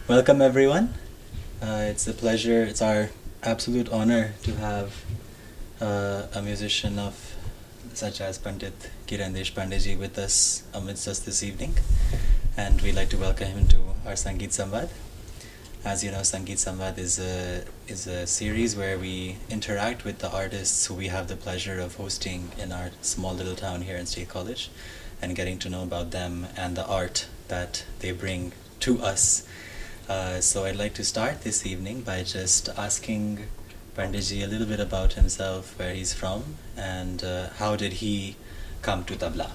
Welcome, everyone. It's a pleasure, it's our absolute honor to have a musician of such as Pandit Kiran Deshpande ji with us amidst us this evening. And we'd like to welcome him to our Sangeet Samvad. As you know, Sangeet Samvad is a series where we interact with the artists who we have the pleasure of hosting in our small little town here in State College and getting to know about them and the art that they bring to us. So I'd like to start this evening by just asking Panditji a little bit about himself, where he's from, and how did he come to tabla.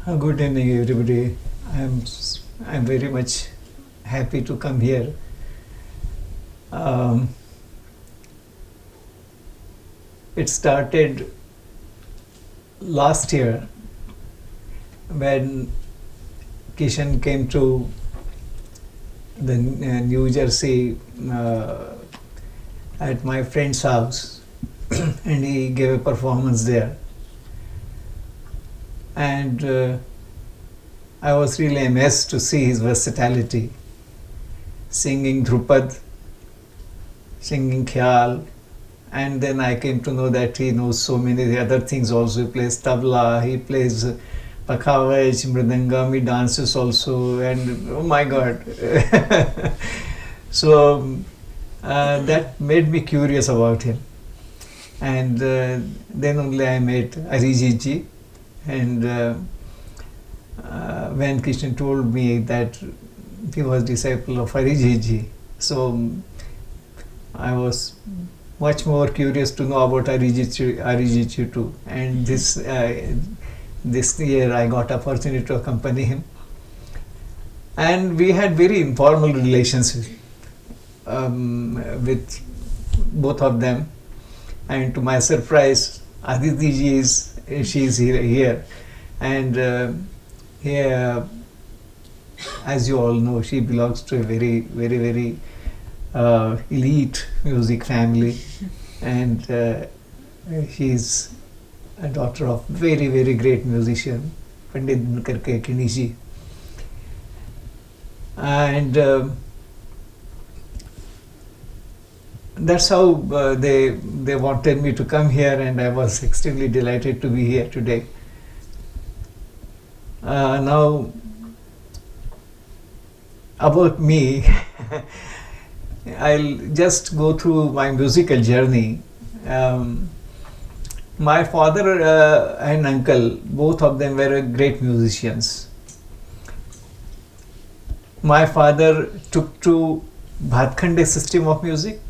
Good evening, everybody. I'm very much happy to come here. It started last year when Kishan came to the New Jersey at my friend's house and he gave a performance there. And I was really amazed to see his versatility, singing Drupad, singing Khyal, and then I came to know that he knows so many other things also. He plays tabla, he plays pakhavaj, mridangam, he dances also, and oh my God. So that made me curious about him. And then only I met Arijit ji, and when Kishan told me that he was disciple of Arijit ji, so I was much more curious to know about Arijit ji too. And this year I got opportunity to accompany him, and we had very informal relations with both of them. And to my surprise, Aditi ji she's here, and here, as you all know, she belongs to a very, very, very elite music family, and she's a daughter of very, very great musician, Pandit Dinakar Kekkini ji. And that's how they wanted me to come here, and I was extremely delighted to be here today. Now, about me, I'll just go through my musical journey. My father and uncle, both of them were great musicians. My father took to Bhatkhande system of music,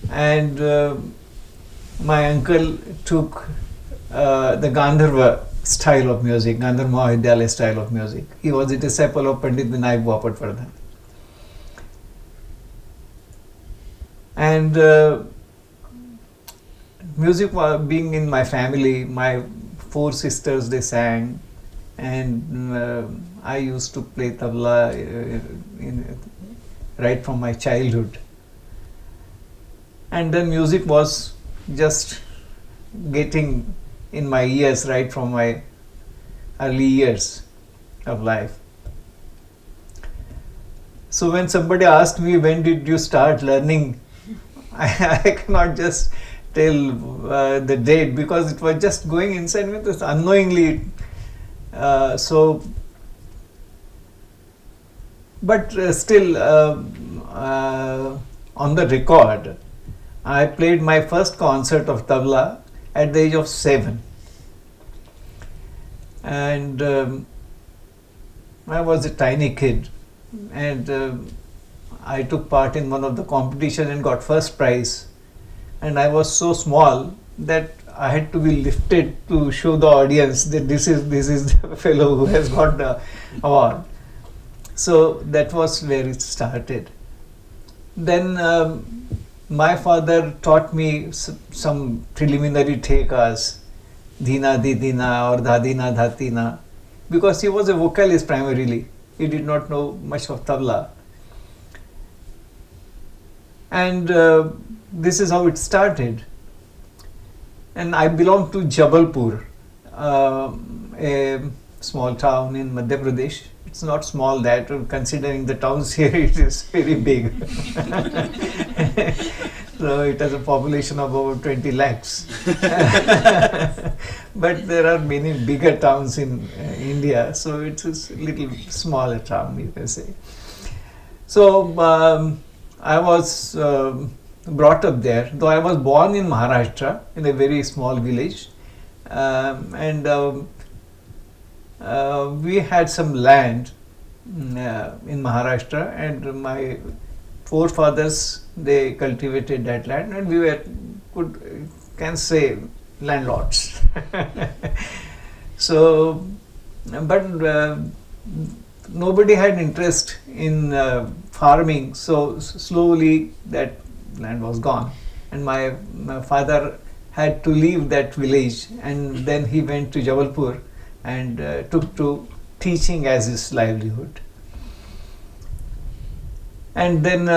and my uncle took the Gandharva style of music, Gandharva Mahavidyalaya style of music. He was a disciple of Pandit Vinayak Bapatwardhan. And music being in my family, my four sisters, they sang, and I used to play tabla right from my childhood. And then music was just getting in my ears right from my early years of life. So when somebody asked me, when did you start learning, I cannot just tell the date, because it was just going inside me just unknowingly. But still, on the record, I played my first concert of tabla at the age of 7. And I was a tiny kid, and I took part in one of the competition and got first prize. And I was so small that I had to be lifted to show the audience that this is the fellow who has got the award. So that was where it started. Then my father taught me some preliminary thekas, Dhina Di Dina or Dhadina Dhatina, because he was a vocalist primarily. He did not know much of tabla. And this is how it started. And I belong to Jabalpur, a small town in Madhya Pradesh. It's not small that, considering the towns here, it is very big. So it has a population of over 20 lakhs. But there are many bigger towns in India, so it's a little smaller town, you can say. So I was brought up there, though I was born in Maharashtra in a very small village, and we had some land in Maharashtra, and my forefathers, they cultivated that land, and we were, can say, landlords. So, but nobody had interest in farming, so slowly that land was gone, and my father had to leave that village, and then he went to Jabalpur and took to teaching as his livelihood. And then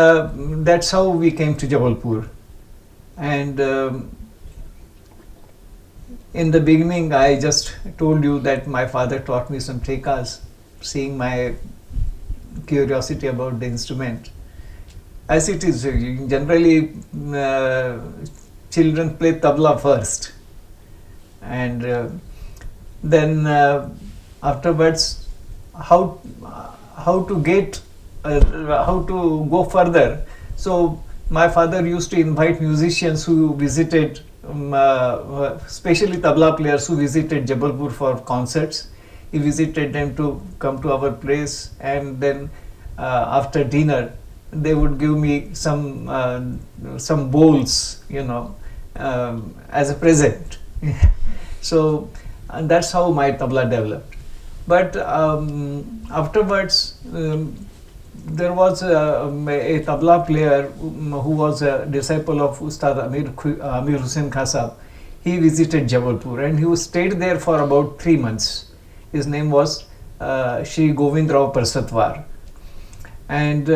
that's how we came to Jabalpur. And in the beginning, I just told you that my father taught me some thekas, seeing my curiosity about the instrument. As it is, generally children play tabla first, and then afterwards, how to get how to go further. So my father used to invite musicians who visited, especially tabla players who visited Jabalpur for concerts. He visited them to come to our place, and then after dinner they would give me some bowls, as a present. So and that's how my tabla developed. But afterwards, there was a tabla player who was a disciple of Ustad Amir Hussain Khan Sahab. He visited Jabalpur, and he stayed there for about 3 months. His name was Shri Govind Rao Parsatwar. And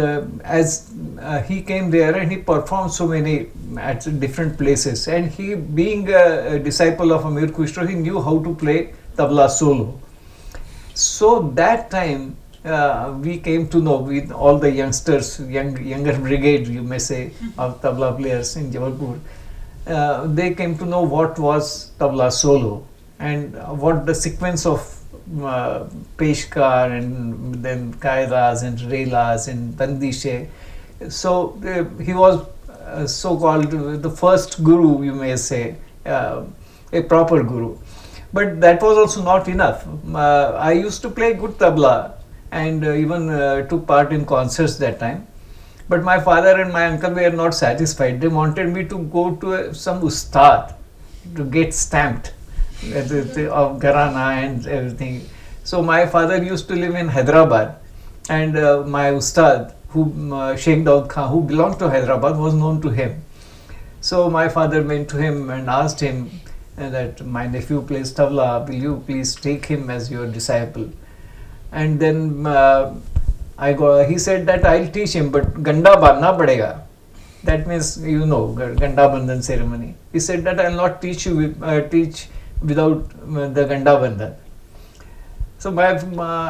as he came there and he performed so many at different places, and he, being a disciple of Amir Khusro, he knew how to play tabla solo. So that time we came to know, with all the youngsters, younger brigade, you may say, of tabla players in Jabalpur, they came to know what was tabla solo and what the sequence of Peshkar and then Kairas and Relas and Bandishe. So he was so-called the first guru, you may say, a proper guru. But that was also not enough. I used to play good tabla and even took part in concerts that time. But my father and my uncle were not satisfied. They wanted me to go to some ustad to get stamped of Gharana and everything. So my father used to live in Hyderabad, and my ustad, Sheikh Daud Khan, who belonged to Hyderabad, was known to him. So my father went to him and asked him that my nephew plays tabla, will you please take him as your disciple? And then he said that I'll teach him, but ganda bandna padega. That means, ganda bandhan ceremony. He said that I'll not teach without the ganda bandhan. So my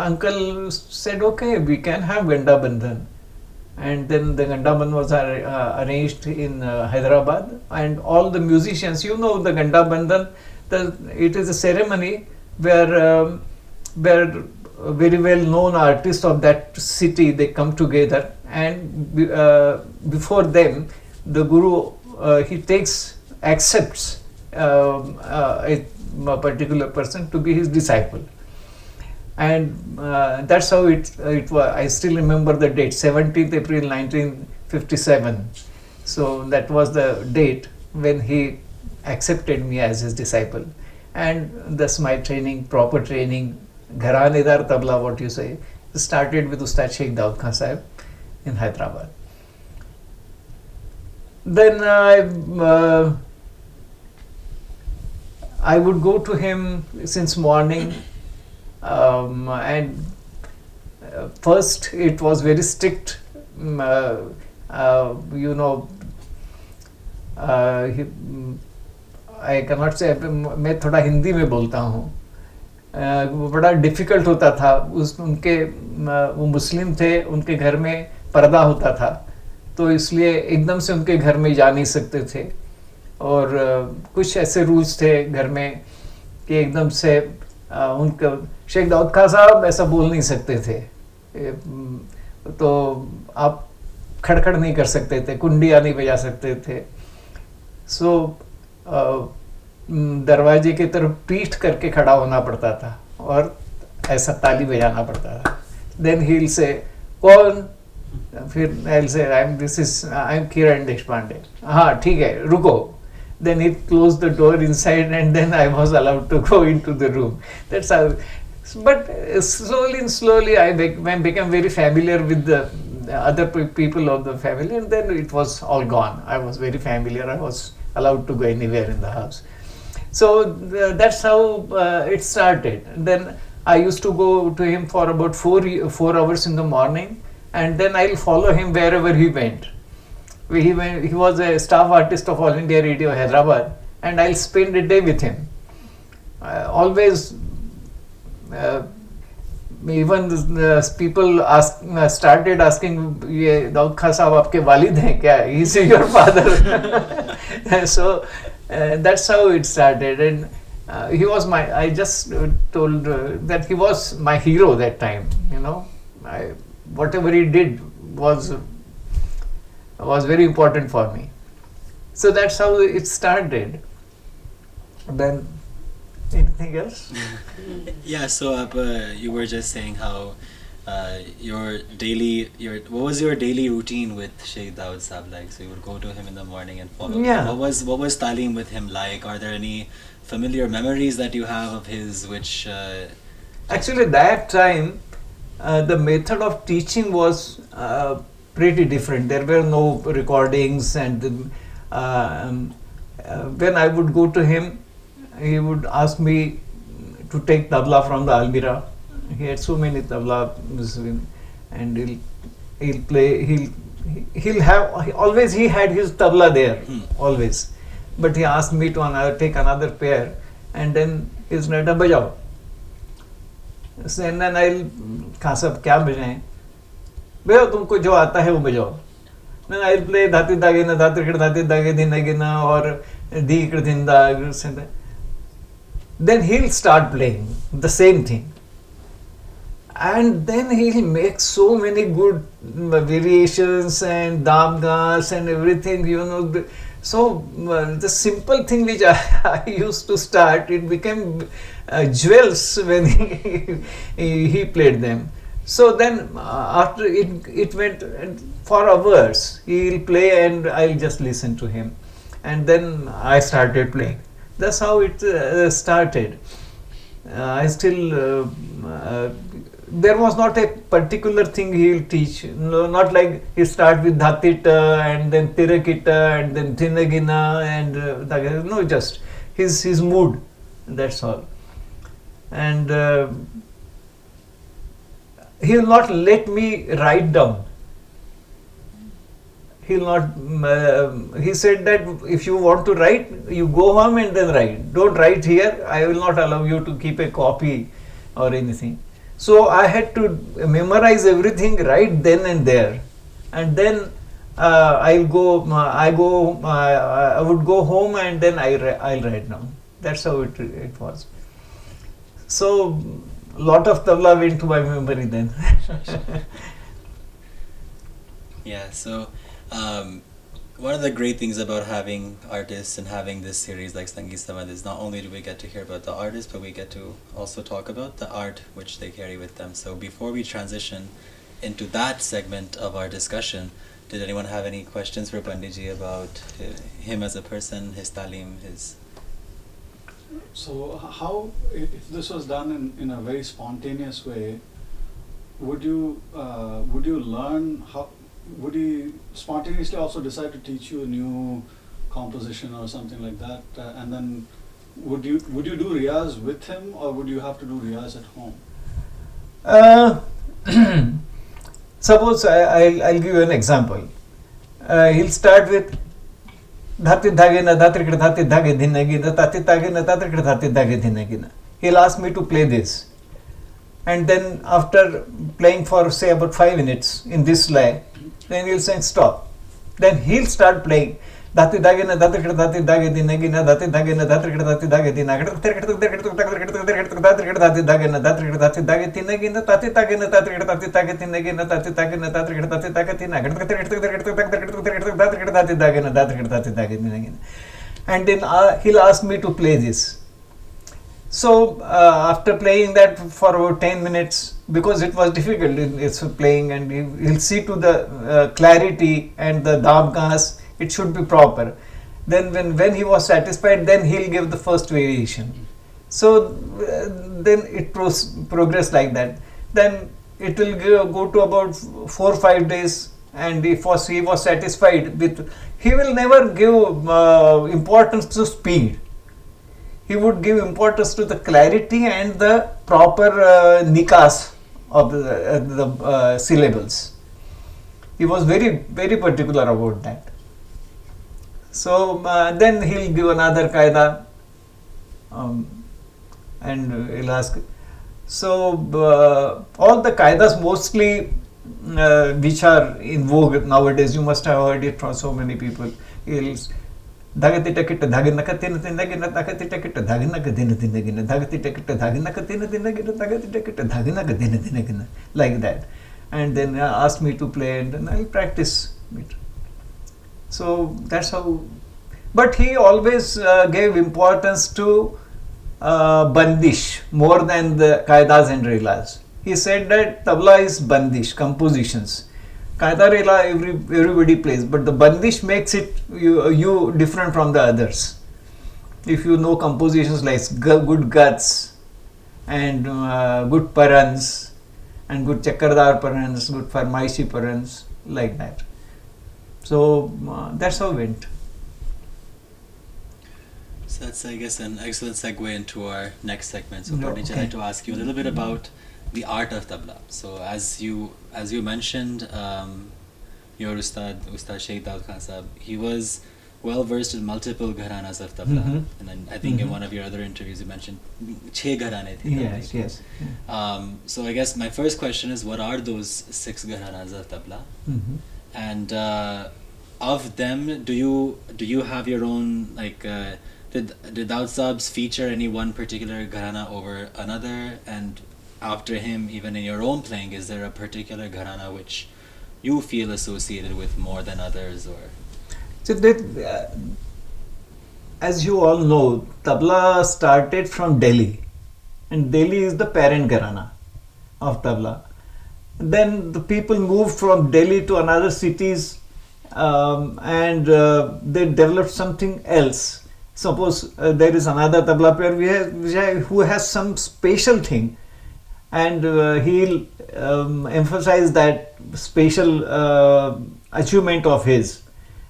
uncle said, okay, we can have ganda bandhan. And then the ganda bandhan was arranged in Hyderabad, and all the musicians, the ganda bandhan, it is a ceremony where very well known artists of that city, they come together, and before them the guru accepts a particular person to be his disciple. And that's how it was. I still remember the date, 17th April 1957. So that was the date when he accepted me as his disciple. And thus my proper training, Gharanedar tabla, what you say, started with Ustad Sheikh Daud Khan Sahib in Hyderabad. Then I would go to him since morning, and first it was very strict, I cannot say, मैं थोड़ा हिंदी में बोलता हूँ. वो बड़ा difficult होता था। वो मुस्लिम थे, उनके घर में पर्दा होता था, तो इसलिए एकदम से उनके घर में जा नहीं सकते थे। और कुछ ऐसे रूल्स थे घर में कि एकदम से उनका शेख दाऊद खान साहब ऐसा बोल नहीं सकते थे। तो आप खड़खड़ नहीं कर सकते थे, कुंडिया नहीं बजा सकते थे। सो दरवाजे की तरफ पीठ करके खड़ा होना पड़ता था और ऐसा ताली बजाना पड़ता था। देन ही विल से कौन, फिर I will say I am किरण देशपांडे, हाँ ठीक है रुको। Then he closed the door inside and then I was allowed to go into the room. That's how. But slowly and slowly I became very familiar with the other people of the family, and then it was all gone. I was very familiar. I was allowed to go anywhere in the house. So that's how it started. Then I used to go to him for about 4 hours in the morning, and then I'll follow him wherever he went. He was a staff artist of All India Radio Hyderabad, and I'll spend a day with him. Always, even people started asking, "ये दाऊद खान साहब आपके वालिद हैं क्या? Is he your father?" So that's how it started, and he was my. I just told that he was my hero that time. Whatever he did was very important for me. So that's how it started. Then anything else? Yeah, so you were just saying how what was your daily routine with Sheikh Dawood Saab like? So you would go to him in the morning and follow Yeah. him. What was Talim with him like? Are there any familiar memories that you have of his which Actually, that time the method of teaching was pretty different. There were no recordings, and when I would go to him, he would ask me to take tabla from the Almira. He had so many tablas, and he'll play. He'll have always. He had his tabla there always, but he asked me to take another pair, and then he's not a bajao. And then I'll कहाँ सब क्या बजाएं? भैया तुमको जो आता है वो बजाओ। Then I'll play धाती दागिना धाती दागे धिना और धी धिंदा. Then he'll start playing the same thing, and then he'll make so many good variations and damgas and everything. So the simple thing which I used to start, it became jewels when he played them. So then after it went for hours. He'll play and I'll just listen to him, and then I started playing. That's how it started. I still there was not a particular thing he'll teach. No, not like he start with Dhatita and then Tirakita and then Thinagina and no, just his mood. That's all. And he'll not let me write down. He'll not. He said that if you want to write, you go home and then write. Don't write here. I will not allow you to keep a copy or anything. So I had to memorize everything right then and there, and then I would go home and then I'll write down. That's how it was. So lot of tabla went to my memory then. Yeah, so one of the great things about having artists and having this series like Sangeet Samad is not only do we get to hear about the artists, but we get to also talk about the art which they carry with them. So before we transition into that segment of our discussion, did anyone have any questions for Panditji about him as a person, his talim, his... So how, if this was done in a very spontaneous way, would you learn how? Would he spontaneously also decide to teach you a new composition or something like that? And then would you do riyaz with him, or would you have to do riyaz at home? Suppose I'll give you an example. He'll start with dhati dhage na dhatrikra dhati dhage dhinagina tati tage na tatrikra dhati dhage dhinagina. he'll ask me to play this. And then after playing for say about 5 minutes in this lay, then he'll say stop. Then he'll start playing. Dati dagina datrikita dati dagiti nagina dati dagina datrikita dati dagiti nagina dati dagina datrikita dati dagiti nagina dati dagina datrikita dati dagiti nagina dati dagina datrikita dati dagiti nagina dati dagina datrikita dati dagiti nagina. And then he'll ask me to play this. So after playing that for about 10 minutes, because it was difficult, it's playing, and he'll see to the clarity and the dabgas, it should be proper. Then when he was satisfied, then he'll give the first variation. So then it progress like that. Then it will go to about 4 or 5 days, and if he was satisfied with, he will never give importance to speed. He would give importance to the clarity and the proper nikas of the syllables. He was very, very particular about that. So then he'll give another qaida, and he'll ask. So all the qaidas mostly which are in vogue nowadays, you must have heard it from so many people. He'll Dagati takita daginaka tinagina dagati takita daginaka dinagina dagati takita daginaka tinagina dagati takita daginaka dinagina, like that. And then ask me to play, and then I'll practice it. So that's how. But he always gave importance to bandish more than the qaidas and relas. He said that tabla is bandish, compositions. Qaida rela everybody plays, but the bandish makes it you different from the others. If you know compositions like good guts and good parans and good chakardar parans, good farmaishi parans, like that. So that's how it went. So that's, I guess, an excellent segue into our next segment. So, Pandit, Okay. I'd like to ask you a little bit about the art of tabla. So, as you mentioned, your Ustad Sheikh Daud Khan Sahab, he was well versed in multiple gharanas of tabla. Mhm. And then I think in Mhm. one of your other interviews you mentioned 6 gharane the. Yes, yes. So I guess my first question is, what are those 6 gharanas of tabla? Mhm. And of them, do you have your own, like, did Daud Saabs feature any one particular gharana over another? And after him, even in your own playing, is there a particular gharana which you feel associated with more than others? Or So that, as you all know, tabla started from Delhi, and Delhi is the parent gharana of tabla. Then the people moved from Delhi to another cities, and they developed something else. Suppose there is another tabla player who has some special thing, and he'll emphasize that special achievement of his,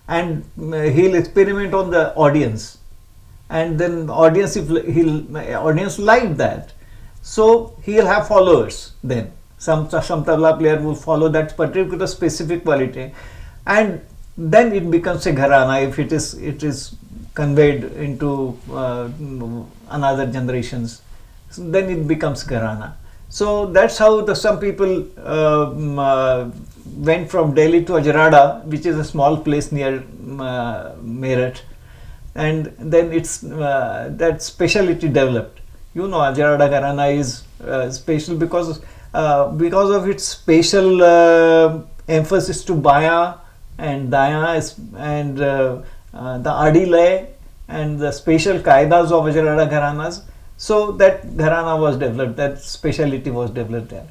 and he'll experiment on the audience, and then audience, if audience like that, so he'll have followers. Then some tabla player will follow that particular specific quality, and then it becomes a gharana if it is conveyed into another generations. So then it becomes gharana. So that's how some people went from Delhi to Ajarada, which is a small place near Meerut, and then it's that speciality developed. You know, Ajarada Gharana is special because of its special emphasis to Baya and Daya and the Adi Lay and the special Qaidas of Ajarada Gharanas. So that gharana was developed, that speciality was developed there.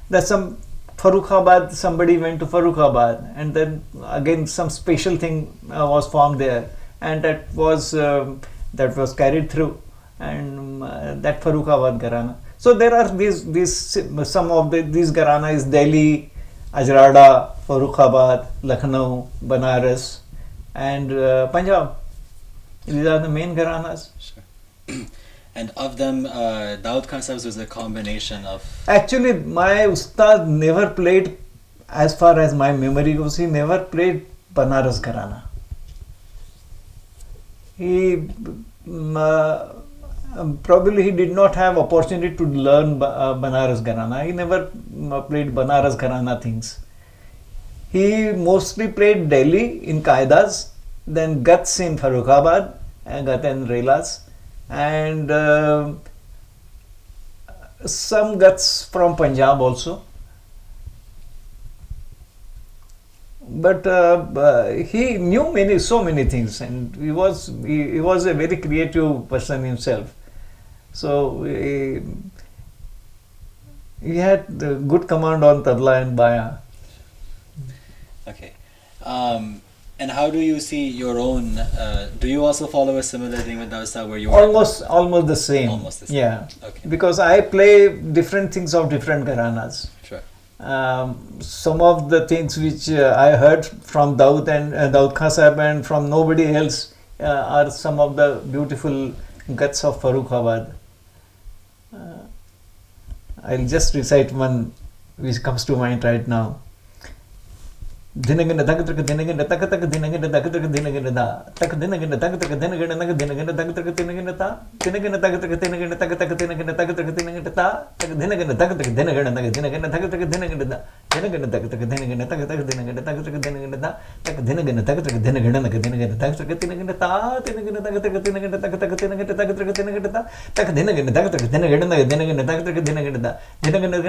That's some Farrukhabad, somebody went to Farrukhabad, and then again some special thing was formed there, and that was carried through, and that Farrukhabad gharana. So there are these some of these gharana is Delhi, Ajarada, Farrukhabad, Lucknow, Banaras, and Punjab. These are the main gharanas. sure. And of them, Daud Khan Sahib's was a combination of. Actually, my Ustad never played, as far as my memory goes, he never played Banaras Gharana. He, Probably he did not have opportunity to learn Banaras Gharana. He never played Banaras Gharana things. He mostly played Delhi in Qaidas, then Guts in Farrukhabad, Gat and Relas, and some Guts from Punjab also. But he knew so many things, and he was a very creative person himself. So he had good command on tabla and baya. Okay. And how do you see your own? Do you also follow a similar thing with Dausa where you Almost the same. Almost the same. Yeah. Okay. Because I play different things of different gharanas. Sure. Some of the things which I heard from Daud and Daud Khan Sahib and from nobody else are some of the beautiful guts of Farrukhabad. I'll just recite one which comes to mind right now. Dinagana Dagatraka Dinagana Takataka Dinagana Dagatraka Dinagana Da Tak Dinagana Dagataka Dinagana Naga Dinagana Dagataka Dinagana Ta Dinagana Dagataka Dinagana Takataka Dinagana Dagataka Dinagana Ta Tak Dinagana Dagataka Dinagana Naga Dinagana Dagataka Dinagana Da Dinagana Dagataka Dinagana Takataka Dinagana Dagataka Dinagana Da Tak Dinagana Dagataka Dinagana Naga Dinagana Dagataka Dinagana Ta Dinagana Dagataka Dinagana Takataka Dinagana Dagataka Dinagana Ta Tak Dinagana Dagataka Dinagana Naga Dinagana Dagataka Dinagana Da Dinagana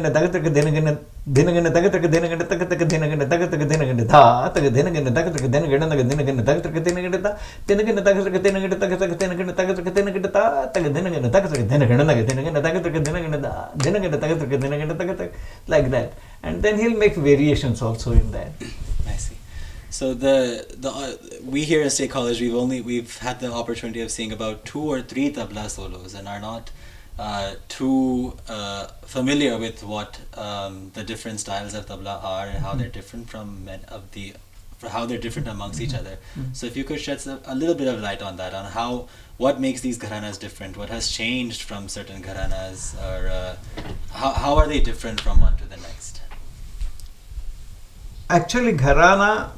Dagataka Dinagana Dagataka Dinagana Takataka Dinagana Dagataka Dinagana Da Tak Dinagana Dagataka Dinagana Naga Dinagana Dagataka Dinagana Da Dinagana Dagataka Dinagana Dagataka Dinagana Dagataka Dinagana Da Tak Dinagana Dagataka Dinagana Naga Dinagana Dagataka Dinagana Da Dinagana Dagataka Dinagana Dagataka, like that. And then he'll make variations also in that. I see. So we here in State College we've had the opportunity of seeing about 2 or 3 tabla solos and are not too familiar with what the different styles of tabla are and how they're different how they're different amongst each other. So if you could shed a little bit of light on that, on what makes these gharanas different, what has changed from certain gharanas, or how are they different from one to the next? Actually, gharana,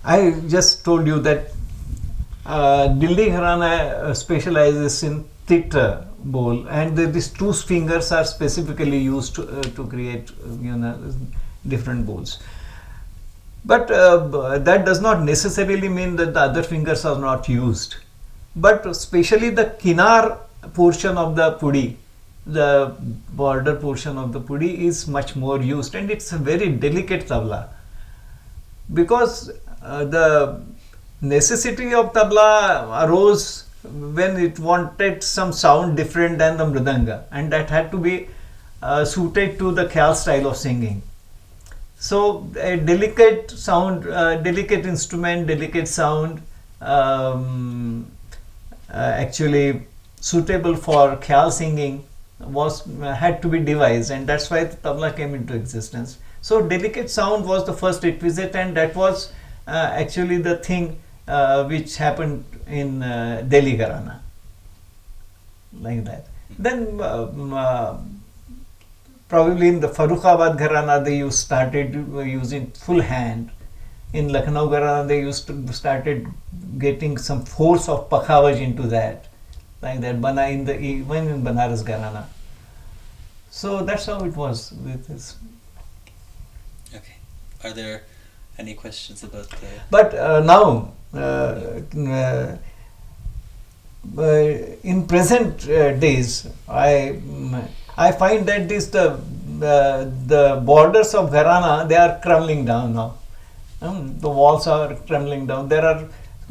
I just told you that Dilli Gharana specializes in theta bowl, and these 2 fingers are specifically used to create different bowls. But that does not necessarily mean that the other fingers are not used. But especially the kinar portion of the pudi, the border portion of the pudi is much more used, and it's a very delicate tabla. Because the necessity of tabla arose when it wanted some sound different than the mridanga, and that had to be suited to the khyal style of singing. So a delicate sound, delicate instrument, delicate sound, actually suitable for khyal singing had to be devised, and that's why the tabla came into existence. So delicate sound was the first requisite, and that was actually the thing which happened in Delhi Gharana, like that. Then probably in the Farrukhabad Gharana they started using full hand. In Lucknow Gharana they started getting some force of pakhavaj into that, like that. Even in Banaras Gharana. So that's how it was with this. Okay. Are there any questions about the? But now, in present days, I find that the borders of Gharana, they are crumbling down now. The walls are crumbling down.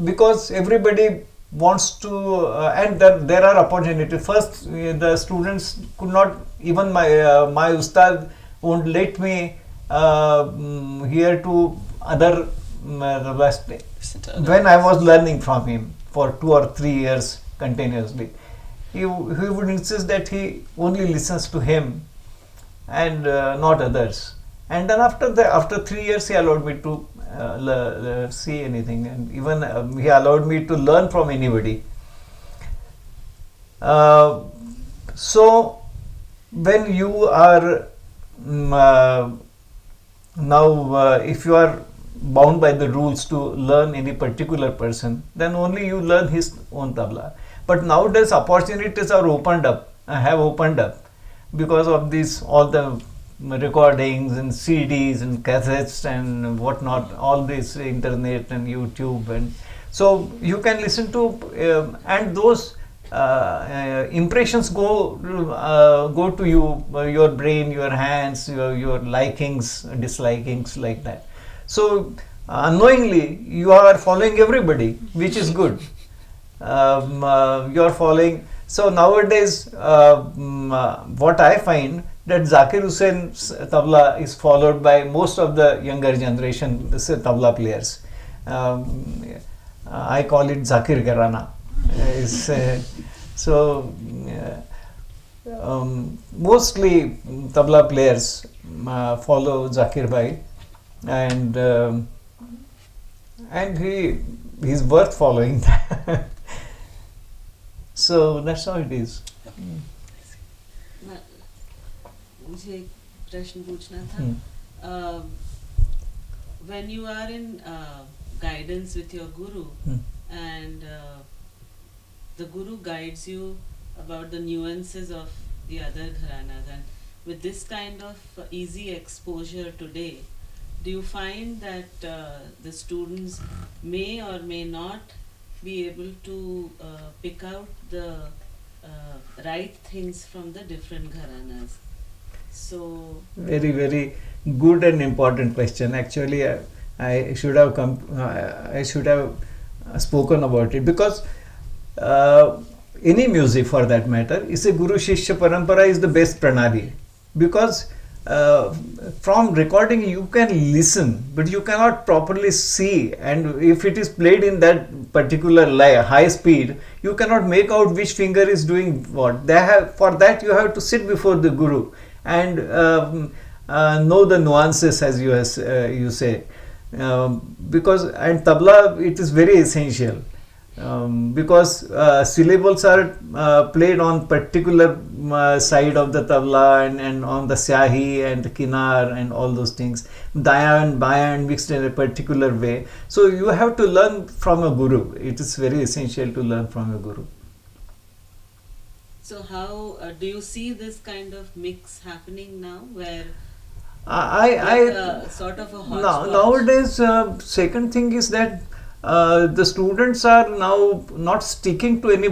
Because everybody wants to, and there are opportunities. First, the students could not, even my ustad won't let me hear to other when I was learning from him for 2 or 3 years continuously. He would insist that he only listens to him and not others. And then after 3 years, he allowed me to see anything, and even he allowed me to learn from anybody. So when you are now, if you are bound by the rules to learn any particular person, then only you learn his own tabla. But nowadays opportunities are opened up, have opened up because of this, all the recordings and CDs and cassettes and whatnot, all this internet and YouTube, and so you can listen to and those impressions go to you, your brain, your hands, your likings, dislikings, like that. So unknowingly you are following everybody, which is good. You are following. So nowadays, what I find that Zakir Hussain's tabla is followed by most of the younger generation tabla players. I call it Zakir Gharana. So mostly tabla players follow Zakir Bhai, and he's worth following. So that's how it is. मुझे एक प्रश्न पूछना था. When you are in guidance with your guru, and the guru guides you about the nuances of the other gharanas, and with this kind of easy exposure today, do you find that the students may or may not be able to pick out the right things from the different gharanas? So very, very good and important question. Actually, I should have spoken about it, because any music, for that matter, is a Guru Shishya Parampara is the best pranali, because from recording you can listen, but you cannot properly see, and if it is played in that particular high speed, you cannot make out which finger is doing what. For that you have to sit before the Guru and know the nuances, as you say, because and tabla, it is very essential. Because syllables are played on particular side of the tabla, and on the syahi and the kinar and all those things, daya and baya mixed in a particular way. So you have to learn from a guru. It is very essential to learn from a guru. so how do you see this kind of mix happening now, where sort of a hodgepodge? Nowadays, second thing is that the students are now not sticking to any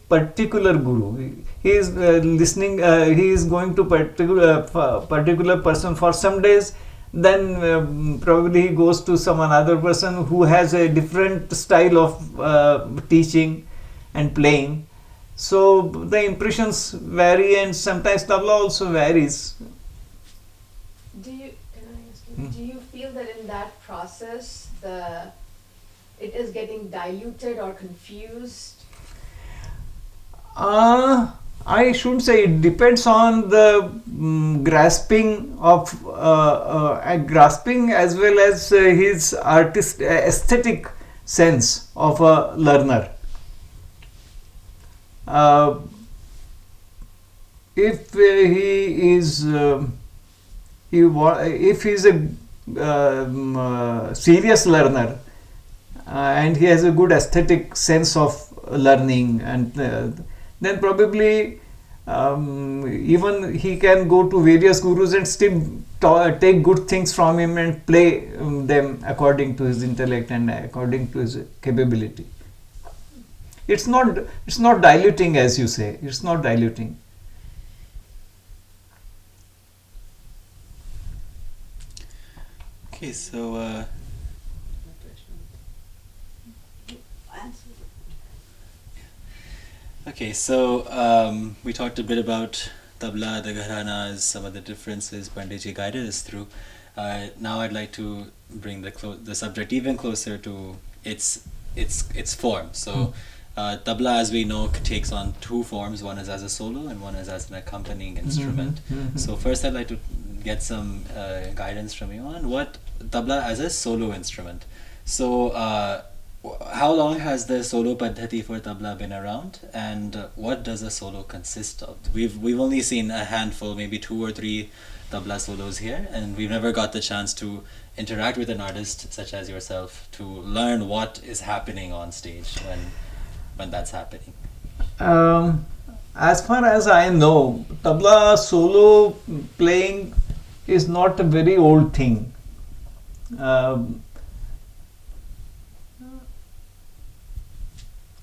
particular guru. He is listening. He is going to particular person for some days. Then probably he goes to some another person who has a different style of teaching and playing. So the impressions vary, and sometimes tabla also varies. Can I ask you, do you feel that in that process it is getting diluted or confused? I should say it depends on the grasping as well as his aesthetic sense of a learner. If he is if he is a serious learner, and he has a good aesthetic sense of learning, and then probably even he can go to various gurus and still take good things from him and play them according to his intellect and according to his capability. It's not diluting, as you say. It's not diluting. Okay, so we talked a bit about tabla, the gharanas, some of the differences Panditji guided us through. Now I'd like to bring the subject even closer to its form. So tabla, as we know, takes on two forms. One is as a solo and one is as an accompanying instrument. So first I'd like to get some guidance from you on what tabla as a solo instrument. So How long has the solo Paddhati for tabla been around, and what does a solo consist of? We've only seen a handful, maybe 2 or 3 tabla solos here, and we've never got the chance to interact with an artist such as yourself to learn what is happening on stage when that's happening. As far as I know, tabla solo playing is not a very old thing.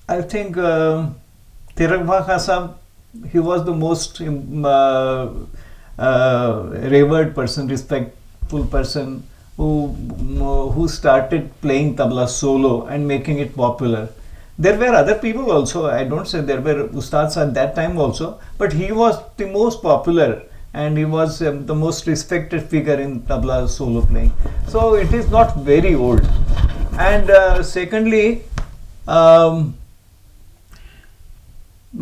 I think Tirag Bhakha Sahab, he was the most revered person, respectful person who started playing tabla solo and making it popular. There were other people also, I don't say there were ustads at that time also, but he was the most popular and he was the most respected figure in tabla solo playing. So it is not very old. And secondly,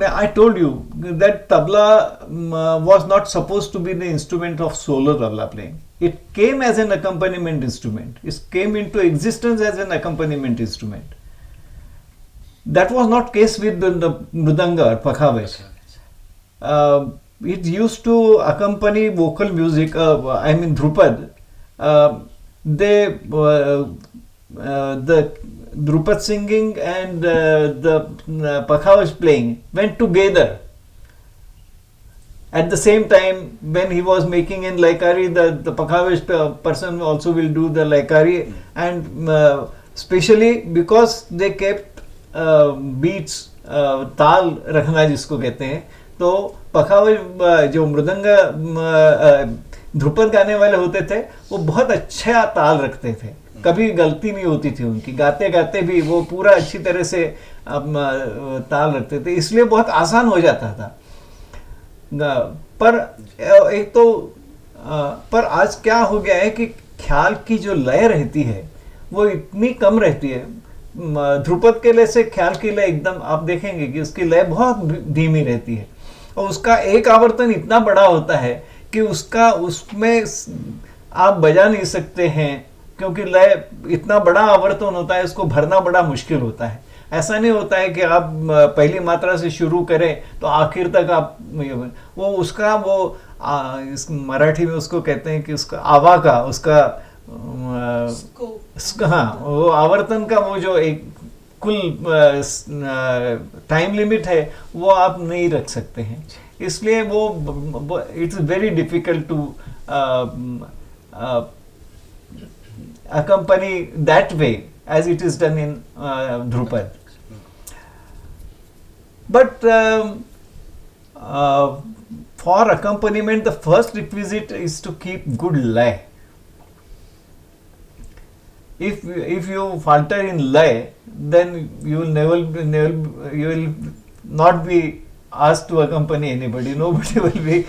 I told you that tabla was not supposed to be the instrument of solo tabla playing. It came as an accompaniment instrument. It came into existence as an accompaniment instrument. That was not case with the mridanga or pakhavaj. It used to accompany vocal music, I mean Dhrupad. The Dhrupad singing and the pakhavaj playing went together. At the same time, when he was making in Laikari, the pakhavaj person also will do the Laikari, and especially because they kept beats, ताल रखना जिसको कहते हैं, तो पखावज जो मृदंगा ध्रुपद गाने वाले होते थे वो बहुत अच्छा ताल रखते थे, कभी गलती नहीं होती थी उनकी, गाते गाते भी वो पूरा अच्छी तरह से ताल रखते थे, इसलिए बहुत आसान हो जाता था. पर एक तो पर आज क्या हो गया है कि ख्याल की जो लय रहती है वो इतनी कम रहती है. ध्रुपद के लय से ख्याल की लय एकदम आप देखेंगे कि उसकी लय बहुत धीमी रहती है और उसका एक आवर्तन इतना बड़ा होता है कि उसमें आप बजा नहीं सकते हैं, क्योंकि लय इतना बड़ा आवर्तन होता है, उसको भरना बड़ा मुश्किल होता है. ऐसा नहीं होता है कि आप पहली मात्रा से शुरू करें तो आखिर तक आप वो उसका इस मराठी में उसको कहते हैं कि उसका आवा का उसका हाँ, वो आवर्तन का वो जो एक कुल टाइम लिमिट है वो आप नहीं रख सकते हैं, इसलिए वो it's very difficult to accompany that way as it is done in Dhrupad. But for accompaniment, the first requisite is to keep good lay. If you falter in lay, then you will not be asked to accompany anybody. Nobody will be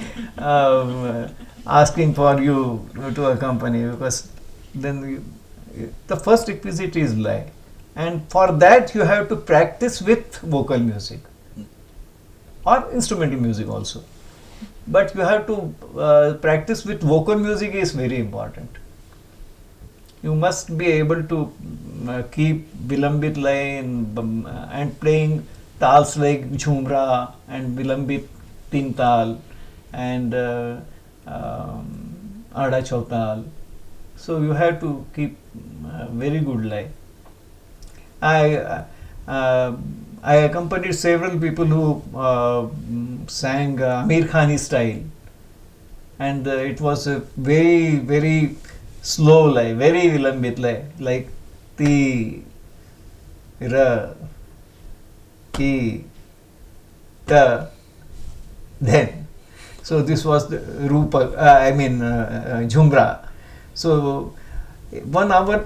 asking for you to accompany, because then the first requisite is lay, and for that you have to practice with vocal music or instrumental music also. But you have to practice with vocal music is very important. You must be able to keep vilambit lay and playing tals like jhumra and vilambit tin tal and ada chautal. So you have to keep very good lay. I accompanied several people who sang Amir Khani style, and it was a very, very slow lay, very vilambit lay, like ti, ra, ki, ta, then. So this was the rupa, jhumra. So one hour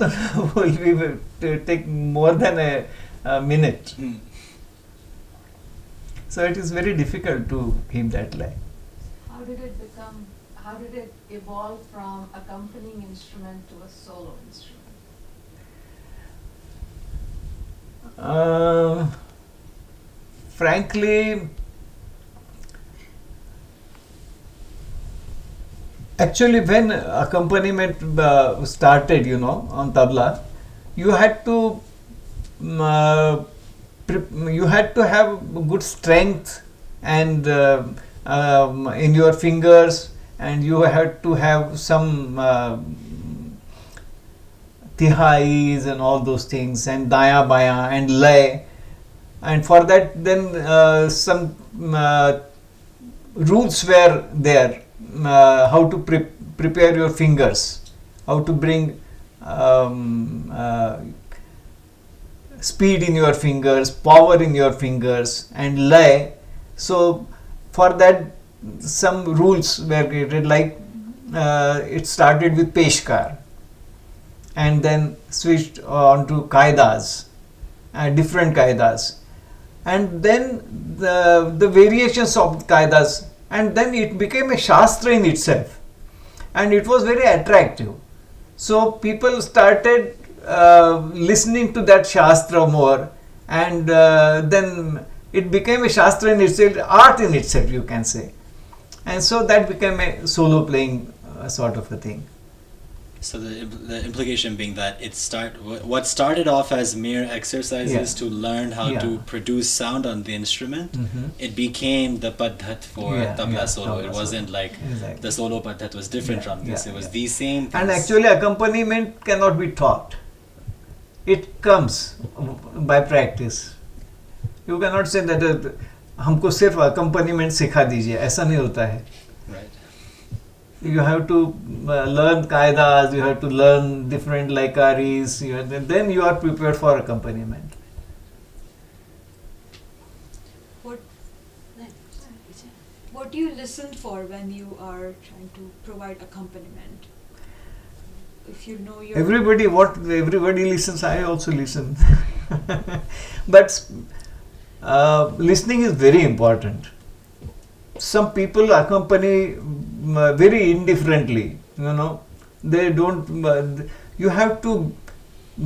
will take more than a minute. So it is very difficult to keep that lay. How did it evolve from accompanying instrument to a solo instrument? Frankly, actually when accompaniment started, on tabla, you had to you had to have good strength and in your fingers, and you had to have some tihais and all those things, and daya baya and lay, and for that then some rules were there, how to prepare your fingers, how to bring speed in your fingers, power in your fingers, and lay. So for that some rules were created, like it started with peshkar and then switched on to kaidas, different kaidas, and then the variations of kaidas, and then it became a shastra in itself, and it was very attractive. So people started listening to that shastra more, and then it became a shastra in itself, art in itself, you can say, and so that became a solo playing sort of a thing. So the implication being that what started off as mere exercises to learn how to produce sound on the instrument, it became the paddhat for tabla solo. It wasn't like the solo paddhat was different from this. It was the same things. And actually accompaniment cannot be taught. It comes by practice. You cannot say that हमको सिर्फ accompaniment सिखा दीजिए, ऐसा नहीं होता है. Right. You have to learn kaidas, you have to learn different laikaris, then you are prepared for accompaniment. What do you listen for when you are trying to provide accompaniment? If you know your Everybody listens, I also listen. But listening is very important. Some people accompany very indifferently, they don't, you have to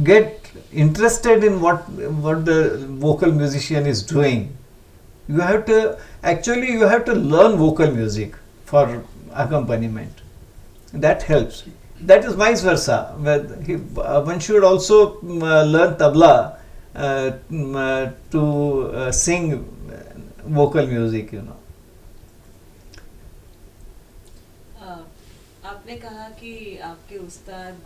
get interested in what the vocal musician is doing. You have to learn vocal music for accompaniment. That helps. That is vice versa. One should also learn tabla to sing vocal music, आपने कहा कि आपके उस्ताद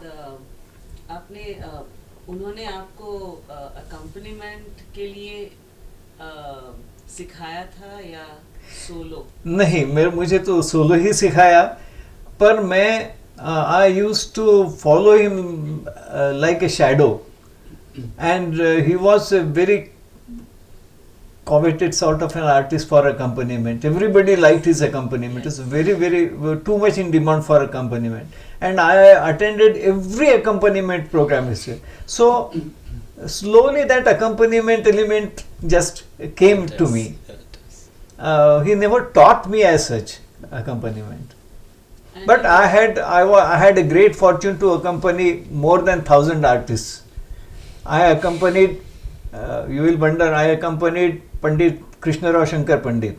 उन्होंने आपको accompaniment के लिए सिखाया था या सोलो? नहीं, मुझे तो सोलो ही सिखाया, पर मैं I used to follow him like a shadow, and he was a very coveted sort of an artist for accompaniment. Everybody liked his accompaniment. It's very, very too much in demand for accompaniment, and I attended every accompaniment program. So slowly that accompaniment element just came to me. He never taught me as such accompaniment. But I had a great fortune to accompany more than 1,000 artists. I accompanied, you will wonder, I accompanied Pandit Krishna Rao Shankar Pandit.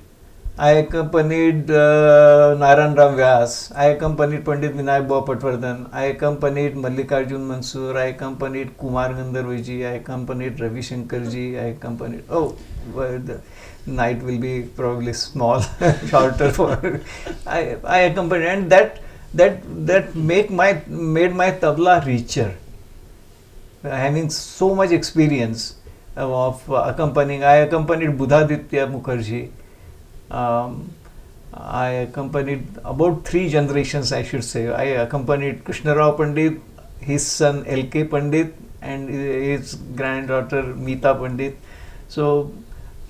I accompanied Narayan Ram Vyas. I accompanied Pandit Vinayak Bhau Patwardhan. I accompanied Mallikarjun Mansur. I accompanied Kumar Gandharvji. I accompanied Ravi Shankarji. I accompanied, the night will be probably small, shorter for I accompanied, and that made my tabla richer. Having so much experience of accompanying, I accompanied Buddhaditya Mukherjee. I accompanied about 3 generations, I should say. I accompanied Krishna Rao Pandit, his son L.K. Pandit, and his granddaughter Meeta Pandit. So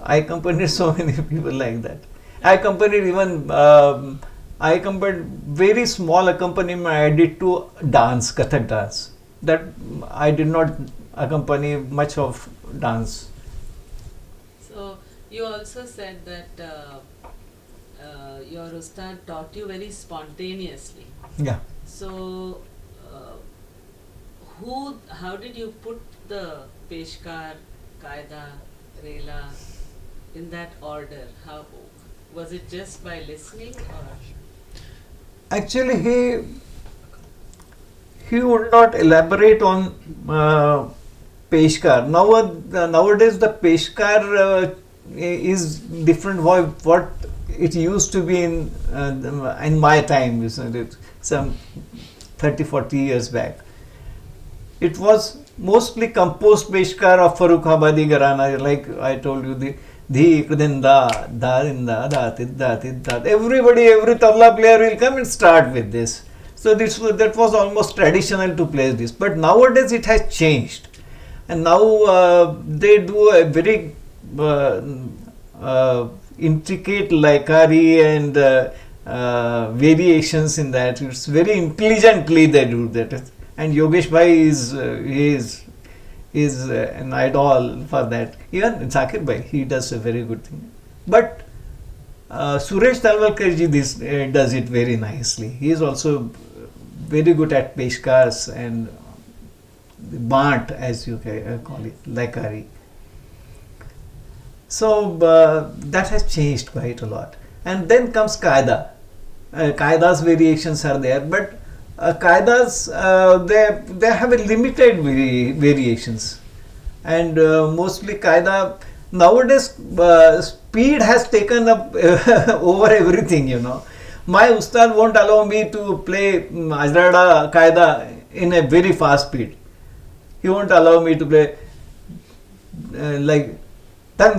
I accompanied so many people like that. I accompanied even, I accompanied very small accompaniment I did to dance, Kathak dance. That I did not accompany much of dance. So you also said that your ustad taught you very spontaneously. Yeah. So how did you put the Peshkar, Qaida, Rela in that order? How was it, just by listening, or? Actually, he would not elaborate on Peshkar. Nowadays the Peshkar is different what it used to be in my time, isn't it? Some 30-40 years back. It was mostly composed Peshkar of Farrukhabadi Gharana, like I told you, the din da din da tid da. Everybody, every tabla player will come and start with this. So that was almost traditional to play this. But nowadays it has changed, and now they do a very intricate laikari and variations in that. It's very intelligently they do that. And Yogesh Bhai is an idol for that. Even Zakir Bhai, he does a very good thing. But Suresh Talwalkar ji does it very nicely. He is also very good at Peshkars and Bant, as you call it, Laikari. So that has changed quite a lot. And then comes Qaeda. Qaeda's variations are there, but Qaedas, they have a limited variations, and mostly Qaeda nowadays speed has taken up over everything. My Ustad won't allow me to play Ajrada Qaeda in a very fast speed. He won't allow me to play like क्या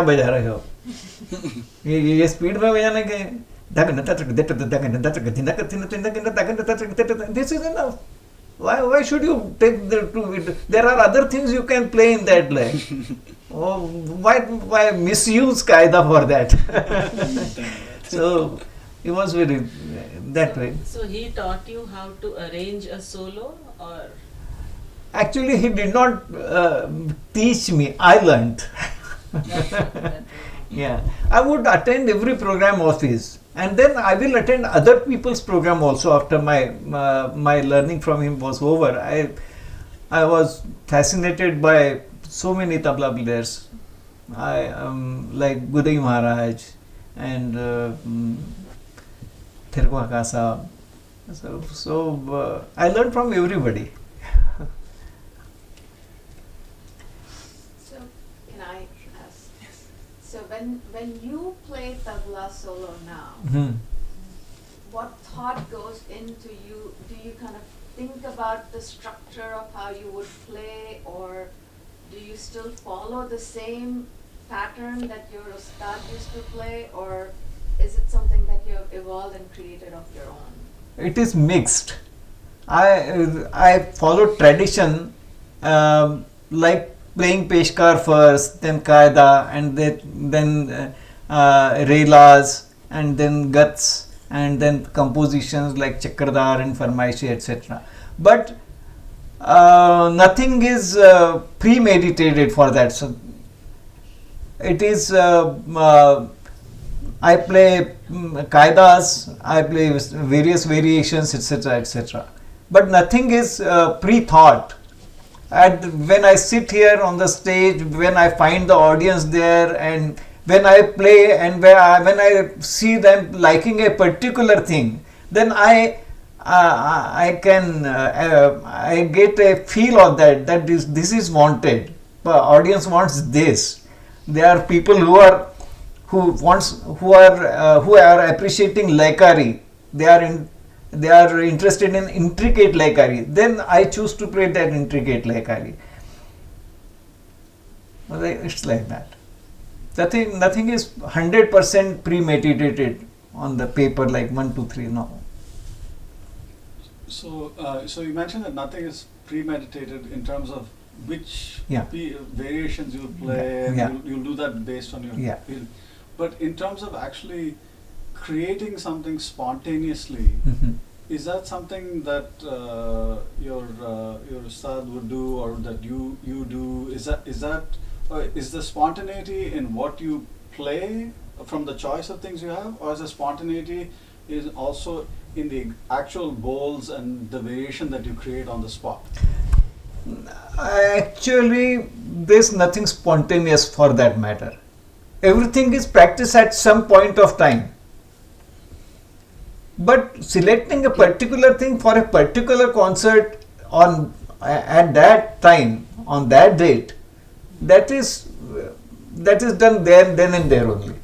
बजा रहे हो ये speed में बजाने के this is enough. Why should you take there are other things you can play in that like why misuse Qaeda for that. So it was very that way. So he taught you how to arrange a solo, or Actually, he did not teach me. I learnt. Yeah, I would attend every program of his, and then I will attend other people's program also after my learning from him was over. I was fascinated by so many tabla players. I like Gudai Maharaj and Thirko Akasa. So I learned from everybody. So when you play tabla solo now, what thought goes into you? Do you kind of think about the structure of how you would play, or do you still follow the same pattern that your ustad used to play, or is it something that you have evolved and created of your own? It is mixed. I follow tradition, like playing Peshkar first, then Qaeda, and then Relas, and then Guts, and then compositions like Chakradar and Farmaishi, etc. But nothing is premeditated for that. So it is I play Qaedas, I play various variations, etc., etc. But nothing is pre-thought. When I sit here on the stage, when I find the audience there, and when I play, and when I see them liking a particular thing, then I get a feel of that this is wanted. The audience wants this. There are people who are appreciating Laikari. They are interested in intricate Laikari. Then I choose to play that intricate Laikari. It's like that. Nothing is 100% premeditated on the paper like 1, 2, 3. No. So you mentioned that nothing is premeditated in terms of which variations you'll play, and you'll do that based on your feel. But in terms of actually creating something spontaneously, is that something that your ustad would do, or that you do? Is the spontaneity in what you play from the choice of things you have, or is the spontaneity is also in the actual bowls and the variation that you create on the spot? Actually, there's nothing spontaneous for that matter. Everything is practiced at some point of time. But selecting a particular thing for a particular concert at that time, on that date, that is done there, then and there only.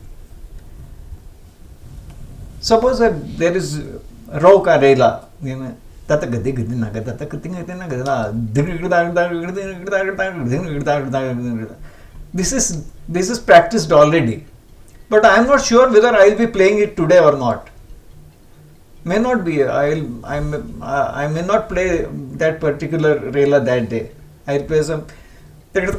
Suppose that there is Roka Rela, you know, this is practiced already, but I am not sure whether I will be playing it today or not. May not be. I may not play that particular Rela that day. I will play some. I'll play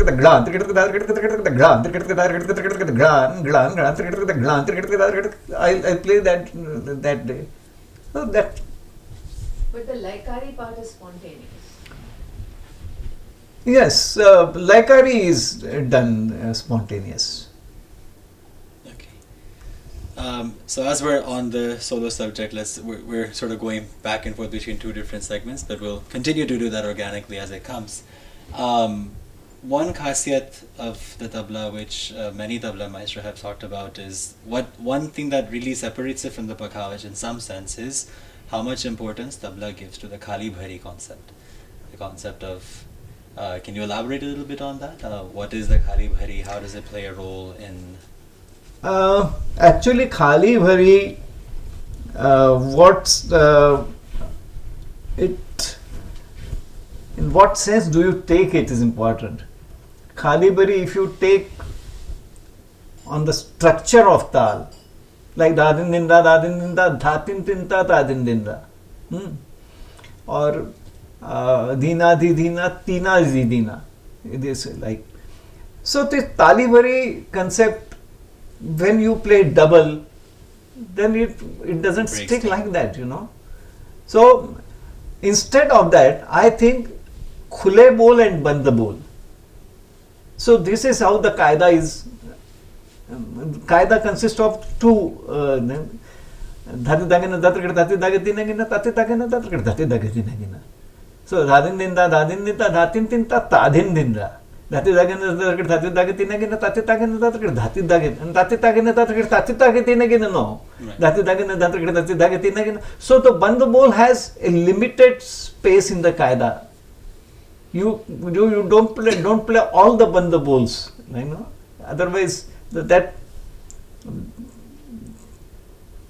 that day. So that. But the Laikari part is spontaneous. Yes, Laikari is done spontaneous. Okay. So as we're on the solo subject, we're sort of going back and forth between two different segments, but we'll continue to do that organically as it comes. One khasiyat of the tabla, which many tabla maestro have talked about, is one thing that really separates it from the pakhavaj in some sense is how much importance tabla gives to the khali bhari concept. The concept of, can you elaborate a little bit on that? What is the khali bhari? How does it play a role in? Actually, khali bhari, in what sense do you take it is important. Khali bhari, if you take on the structure of tal, like dadin dinda, dhatin tinta, dadin dinda, or dina di dina, tina di dina. It is like, so this tali bhari concept, when you play double, then it doesn't Breaks stick down. like that, you know. So instead of that, I think khule bol and band bol. So this is how the qaida is. Qaida consists of two. Dhati dagina dhati dagati nagina tati dagina dhati dagati nagina. So dhadin dinda dhatin tinta tadhin dinda. Dhati dagina dhati dagati nagina tati dagina dhati dagati and tati dagina tati dagati nagina no. Dhati dagina dhati dagati nagina. So the band bol has a limited space in the qaida. You don't play all the band bols, you know. Otherwise, that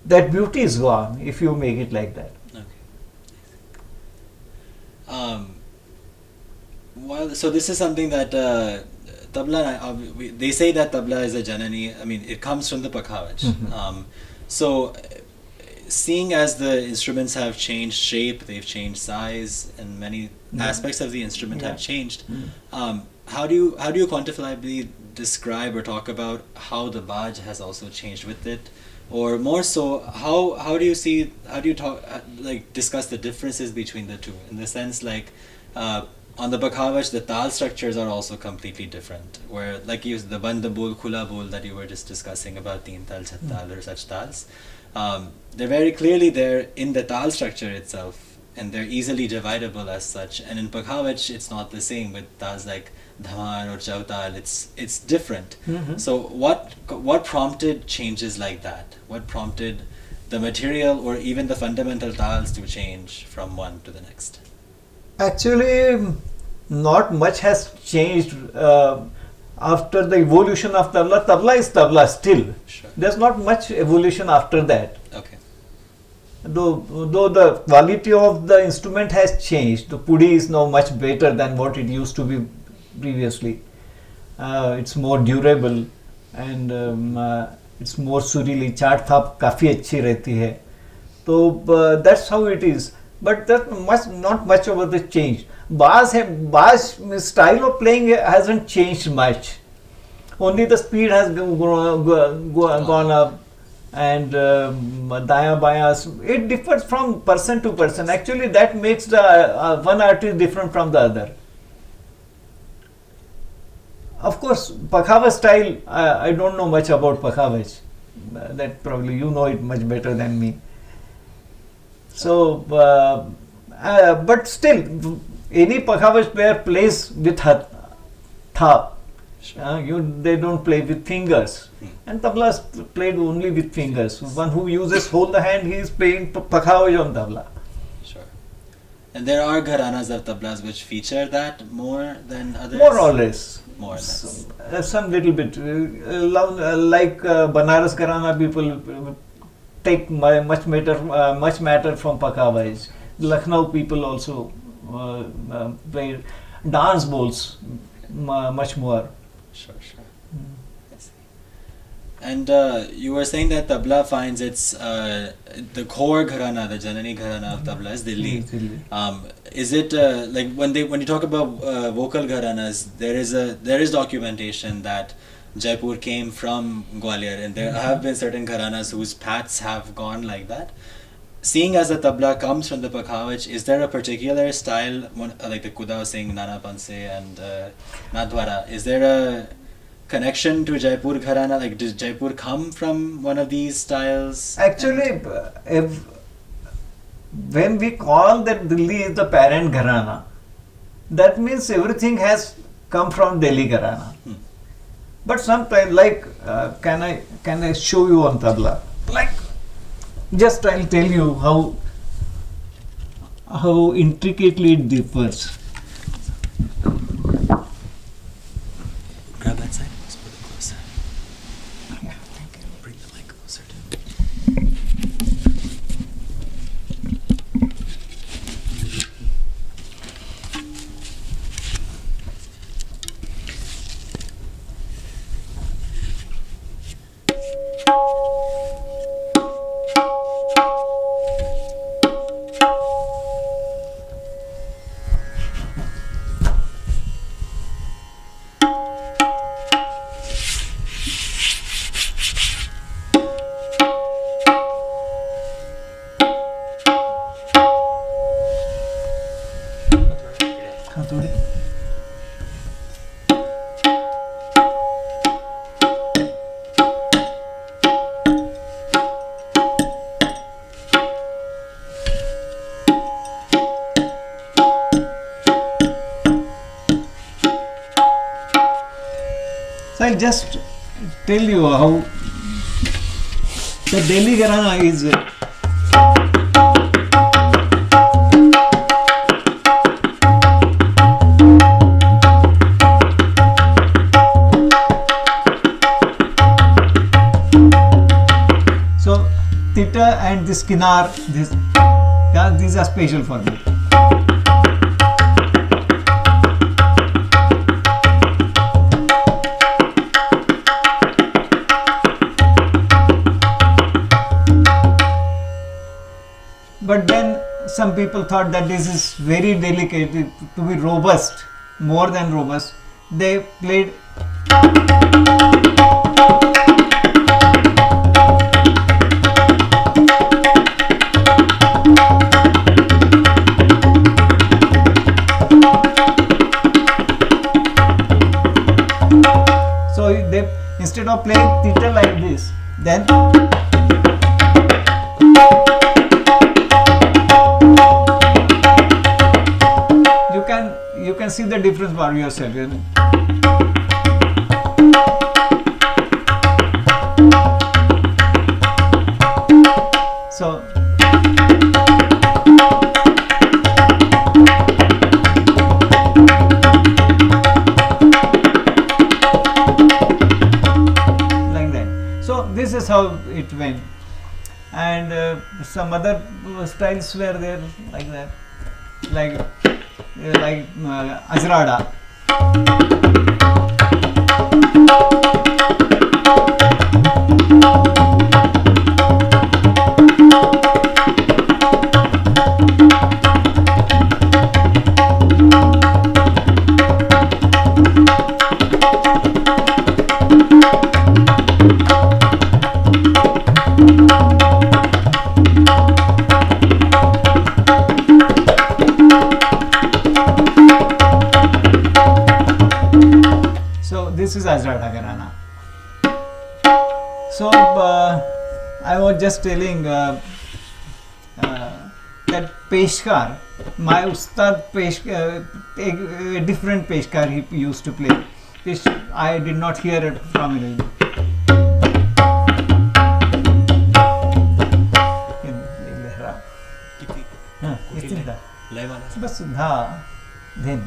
beauty is gone if you make it like that. Okay. So this is something that tabla. They say that tabla is a janani. I mean, it comes from the pakhavaj. So, seeing as the instruments have changed shape, they've changed size, and many aspects of the instrument have changed. How do you quantifiably describe or talk about how the baj has also changed with it, or more so, how do you discuss the differences between the two, in the sense like on the pakhavaj the tal structures are also completely different, where like the band bol, khula bol that you were just discussing about teen tal, chat tal or such tals, they're very clearly there in the tal structure itself, and they're easily dividable as such. And in pakhavaj it's not the same with tals like dhamar or chautal. It's different. So what prompted changes like that? What prompted the material or even the fundamental tals to change from one to the next? Actually, not much has changed after the evolution of tabla. Tabla is tabla still. Sure. There's not much evolution after that. Okay. Though the quality of the instrument has changed. The pudi is now much better than what it used to be previously. It's more durable and it's more surili. Chaat thap काफी अच्छी रहती है. So that's how it is. But that not much of the change. Bass style of playing hasn't changed much. Only the speed has gone up, and daya bayas. It differs from person to person. Actually, that makes the one artist different from the other. Of course, pakhavaj style. I don't know much about pakhavaj. That probably you know it much better than me. So, but still, any pakhavaj player plays with her thap. They don't play with fingers. And tabla is played only with fingers. One who uses whole the hand, he is playing pakhavaj on tabla. Sure. And there are gharanas of tablas which feature that more than others? More or less. More or less. Some little bit. Like Banaras Gharana, people take much matter from Pakawais. Lucknow people also play dance bowls much more. Sure. I see. And you were saying that tabla finds its the core gharana, the Janani gharana of tabla is Delhi. Is it like when you talk about vocal gharanas, there is documentation that Jaipur came from Gwalior, and there have been certain gharanas whose paths have gone like that. Seeing as the tabla comes from the Pakhawach, is there a particular style, like the Kudao Singh, Nana Panse and Nadwara, is there a connection to Jaipur gharana? Like, does Jaipur come from one of these styles? Actually, when we call that Delhi is the parent gharana, that means everything has come from Delhi gharana. But sometimes, like, can I show you on tabla? Like, just I'll tell you how intricately it differs. Grab that side. Let's put it closer. Yeah, thank you. Bring the mic closer to Khaturi. So I'll just tell you how the Delhi Gharana is. So Tita and this Kinar, these are special for me. But then some people thought that this is very delicate, to be robust, more than robust. They played so they, instead of playing Tita like this, then you can see the difference for yourself. So like that. So this is how it went, and some other styles were there like that, like Azrada. So this is Azrada Gharana. So I was just telling that Peshkar, my Ustad a different Peshkar he used to play, which I did not hear it from him. Lay wala बस धा धिन.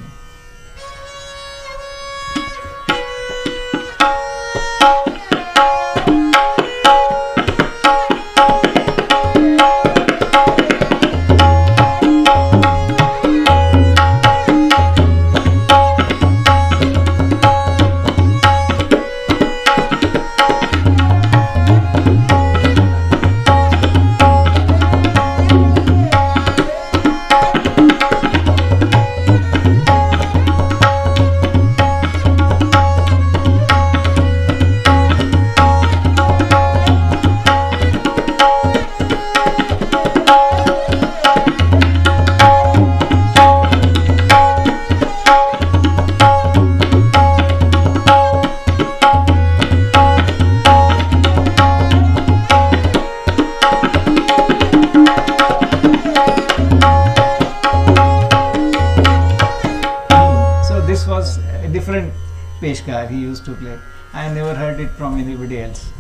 Different peshkar he used to play. I never heard it from anybody else.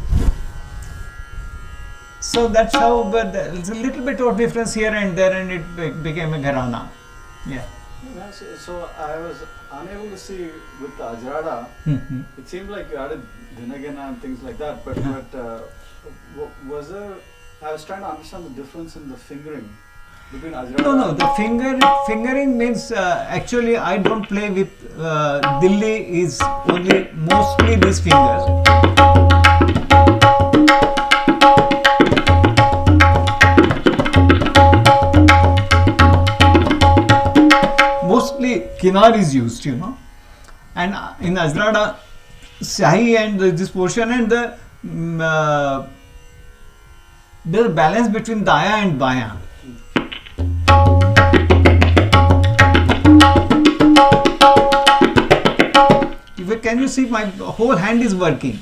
So that's how, but there's a little bit of difference here and there, and it became a gharana. Yeah. Yeah, so I was unable to see with the Ajrada. Mm-hmm. It seemed like you added Dinagana and things like that, but was there? I was trying to understand the difference in the fingering between Ajrada. No, the fingering means actually I don't play with Dilli is only mostly these fingers. Mostly kinar is used, and in Ajrada, Shahi and this portion and the balance between Daya and Baya. Can you see my whole hand is working?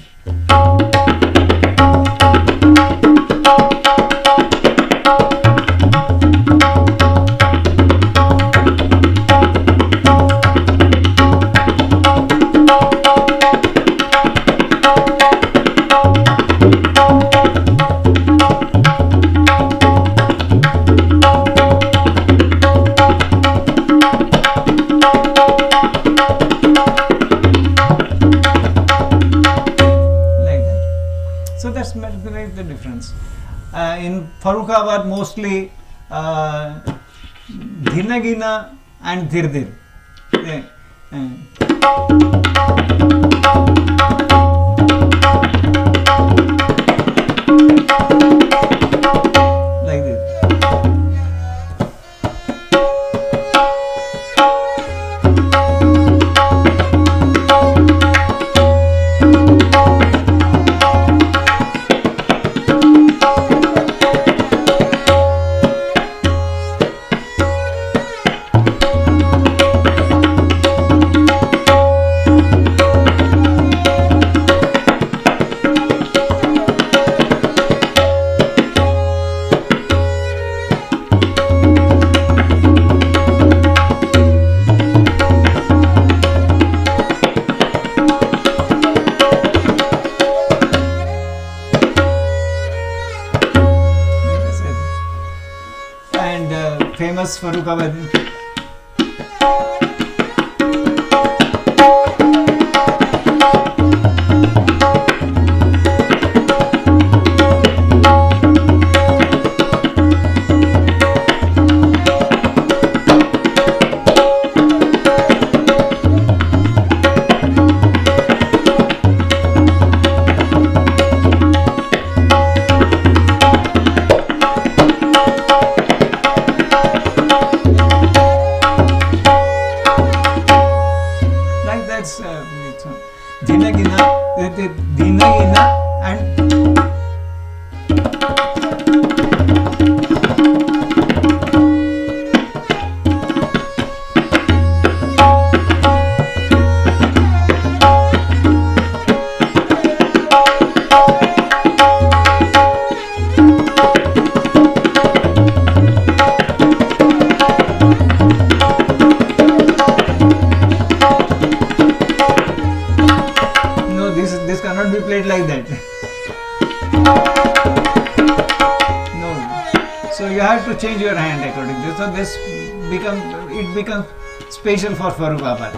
The difference in Farrukhabad, mostly Dhinagina and Dhirdir. Like this. Famous Farrukhabad. Dhinagina and this cannot be played like that. No. So you have to change your hand accordingly. So this becomes special for Farrukhabad.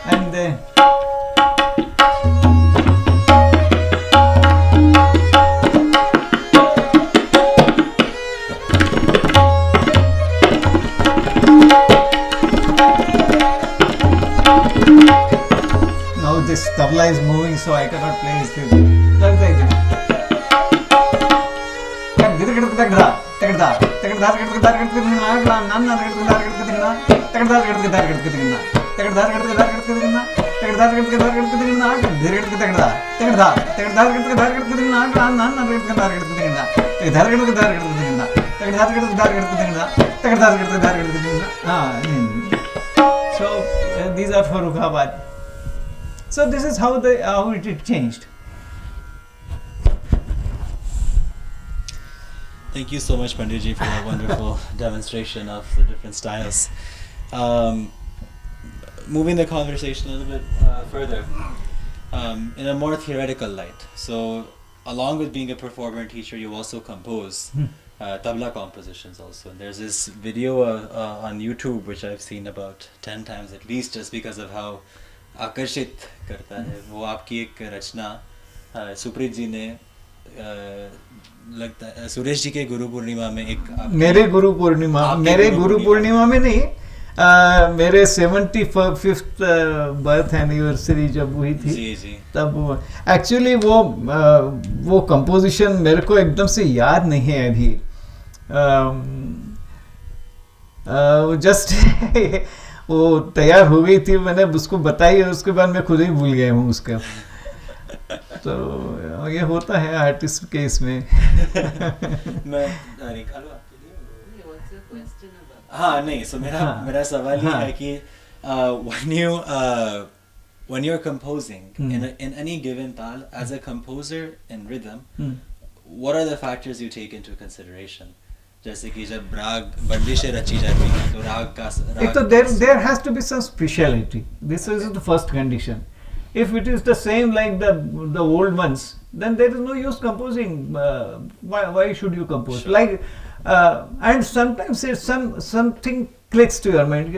And now this tabla is moving, so I cannot play it. So these are Farrukhabad. So this is how it changed. Thank you so much, Panditji, for that wonderful demonstration of the different styles. Moving the conversation a little bit further, in a more theoretical light. So, along with being a performer and teacher, you also compose tabla compositions also. And there's this video on YouTube which I've seen about 10 times at least, just because of how आकर्षित करता है वो आपकी एक रचना सुप्रीत जी ने लगता है सुरेश जी के गुरु पूर्णिमा में एक मेरे गुरु पूर्णिमा में नहीं, मेरे 75th बर्थ एनिवर्सरी जब हुई थी जी तब एक्चुअली वो कंपोजिशन मेरे को एकदम से याद नहीं है अभी, जस्ट वो तैयार हो गई थी, मैंने उसको बताई और उसके बाद मैं खुद ही भूल गया हूँ उसका। तो ये होता है आर्टिस्ट के इसमें। मैं निकालूं आपके लिए? What's your question about? हाँ नहीं, so मेरा सवाल ये है कि when you're composing in any given tal, as a composer in rhythm, what are the factors you take into consideration? जैसे कि जब राग बंदिशें रची जाती हैं तो राग का एक तो there has to be some speciality. This is the first condition. If it is the same like the old ones, then there is no use composing. Why should you compose? Sure. Like and sometimes it's something clicks to your mind.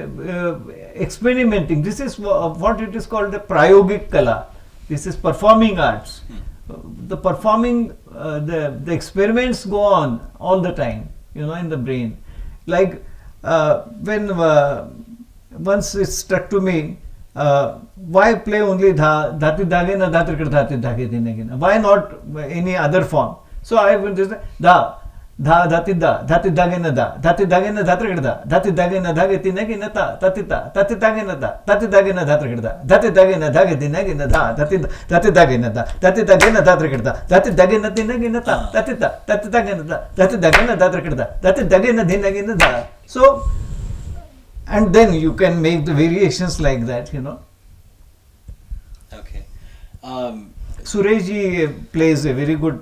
Experimenting. This is what it is called the prayogik kala. This is performing arts. The performing the experiments go on all the time. In the brain. Like when once it struck to me, why play only dhati dhage na dhati dhati dhage dine? Why not any other form? So I went this da dhati dhage na dhati dhage na dhati dhage na dhage dine na ta tatita dhati dhage na dhati dhage na dhati dhage na dhage dine na dhati dhage na dhati dhage na dhati dhage na dine na ta tatita dhati dhage na dhati dhage na dine na da. So and then you can make the variations like that, Okay. Suresh ji plays a very good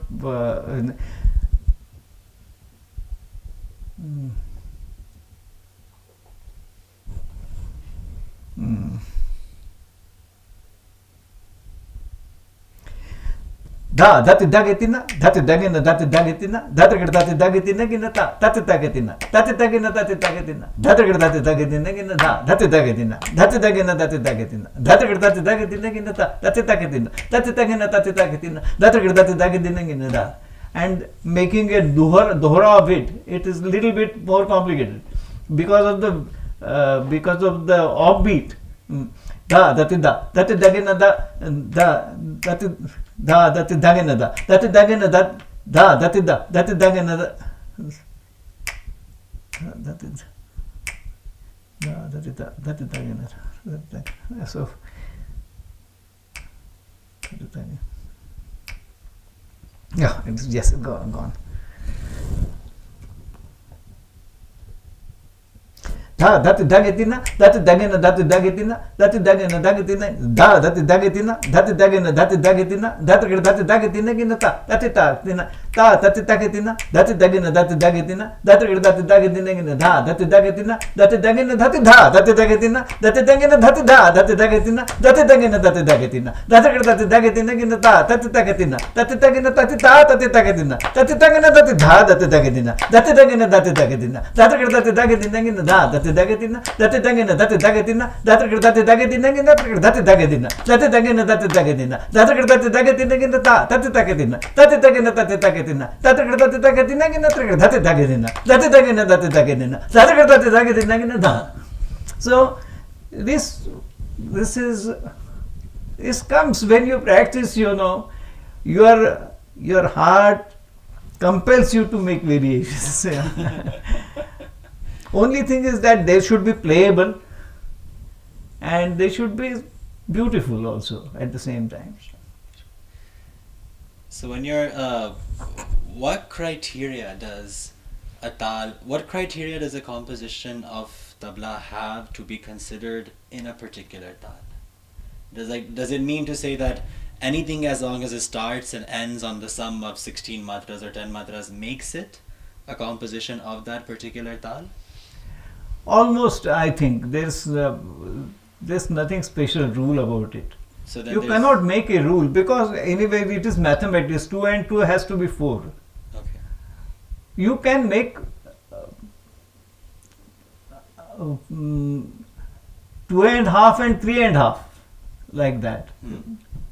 da dhati dhage tina dhati dhage na dhati dhage tina dhati dhage tina gina ta dhati dhage tina dhati dhage na dhati dhage tina dhati dhage tina gina da dhati dhage tina dhati dhage na dhati dhage tina dhati dhage tina gina ta dhati dhage tina dhati dhage na dhati dhage tina dhati dhage tina gina da. And making a dohra of it is a little bit more complicated. because of the offbeat. Da that is da that is dagena da that is da that is dagena da that is dagena da that is da that is dagena da that is da that is da that is dagena da. So yeah, it's just gone. Da that is dagetina, that is dagena, that is dagetina, that is dagena, dagetina, da that is dagetina, that is dagena, that is dagetina, that is dagetina, gina ta, that is ta, tina, ta, that is dagetina, that is dagena, that is dagetina, that is dagetina, gina da, that is dagetina, that is dagena, that is da, that is dagetina, that is dagena, that is da, that is dagetina, that is dagena, that is dagetina, that is dagetina, gina ta, that is dagetina, that is dagena, that is da, that is dagetina, that is dagena, that is da, that is dagetina, that is dagena, that is dagetina, that is dagetina, gina da, that is dagetina, that is dagena, that is dagetina, that is dagetina, gina that is dagetina, that is dagena, that is dagetina, that is dagetina, gina ta, that is dagetina, that is dagena, that is dagetina, that is dagetina, gina that is dagetina, that is dagena, that is dagetina, that is dagetina, gina da. So this comes when you practice, your heart compels you to make variations. Only thing is that they should be playable and they should be beautiful also at the same time. So when you're, what criteria does a composition of tabla have to be considered in a particular tal? Does it mean to say that anything as long as it starts and ends on the sum of 16 matras or 10 matras makes it a composition of that particular tal? Almost, I think there's nothing special rule about it. So then you cannot make a rule because anyway it is mathematics. 2 and 2 has to be 4. Okay. You can make 2.5 and 3.5 like that,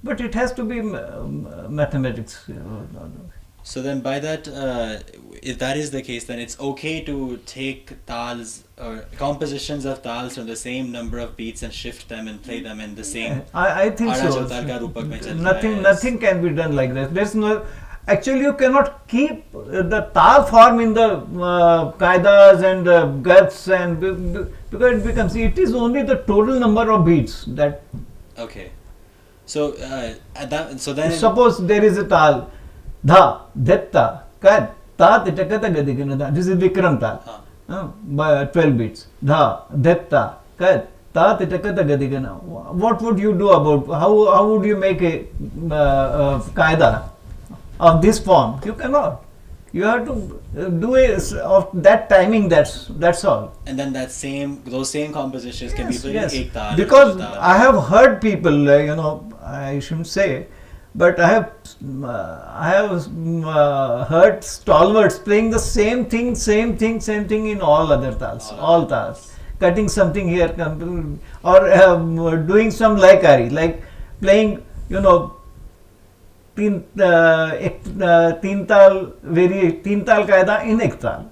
but it has to be mathematics. So then by that, if that is the case, then it's okay to take tals or compositions of tals from the same number of beats and shift them and play them in the same. I think so. Nothing can be done like that. There's no. Actually, you cannot keep the tal form in the kaidas and the gaths and because it is only the total number of beats that. Okay. So then suppose there is a tal. Dha, detta, kad, ta, titakata, gadigana. This is Vikram tal. By 12 beats. Dha, detta, kad, ta, titakata, gadigana. What would you do about, how would you make a qaida of this form? You cannot. You have to do it of that timing, that's all. And then those same compositions can be played in ek tal. Because I have heard people, I shouldn't say, but I have heard stalwarts playing the same thing in all other tals, all tals, cutting something here, or doing some laikari, like playing, teen tal qaida in ek tal.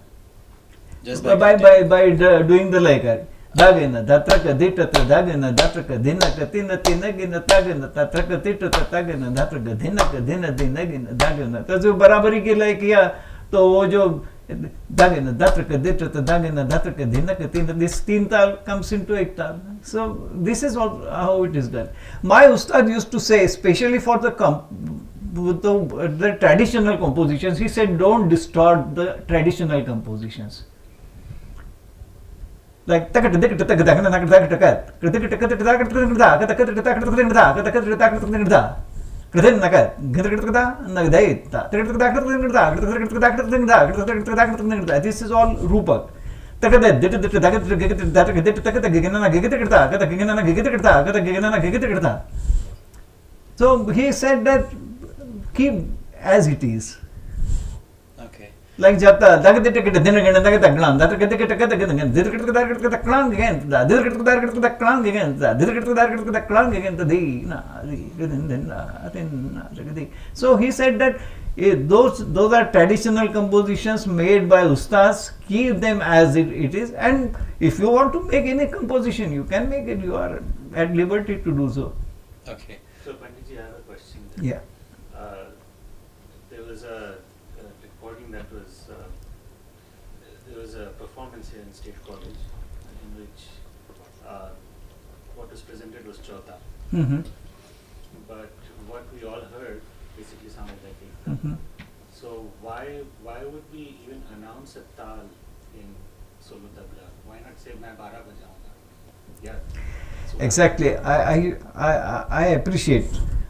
Just by doing the laikari. Dagena, datraka, ditata, dagena, datraka, dinaka, tina, tinagina, tagena, tatraka, titata, tagena, datraka, dinaka, dina, dinagina, dagena. तो जो बराबरी के लिए किया तो वो जो dagena, datraka, ditata, dagena, datraka, dinaka, tina, this teen tal comes into ek tal. So this is how it is done. My ustad used to say, especially for the traditional compositions, he said don't distort the traditional compositions. Like so he said this is all rupak. So he said that keep as it is. Okay. Like jata, so he said that Those are traditional compositions made by ustads. Keep them as it is, and if you want to make any composition, you can make it. You are at liberty to do so. Okay. So Panditji, I have a question. Yeah. There was a recording that was, there was a performance here in State College in which what was presented was Chauta. Mm-hmm. But what we all heard basically sounded like Ekta. Mm-hmm. So why would we even announce a tal in solo tabla? Why not say मैं 12 बजाऊंगा? Yeah. So Exactly. I appreciate.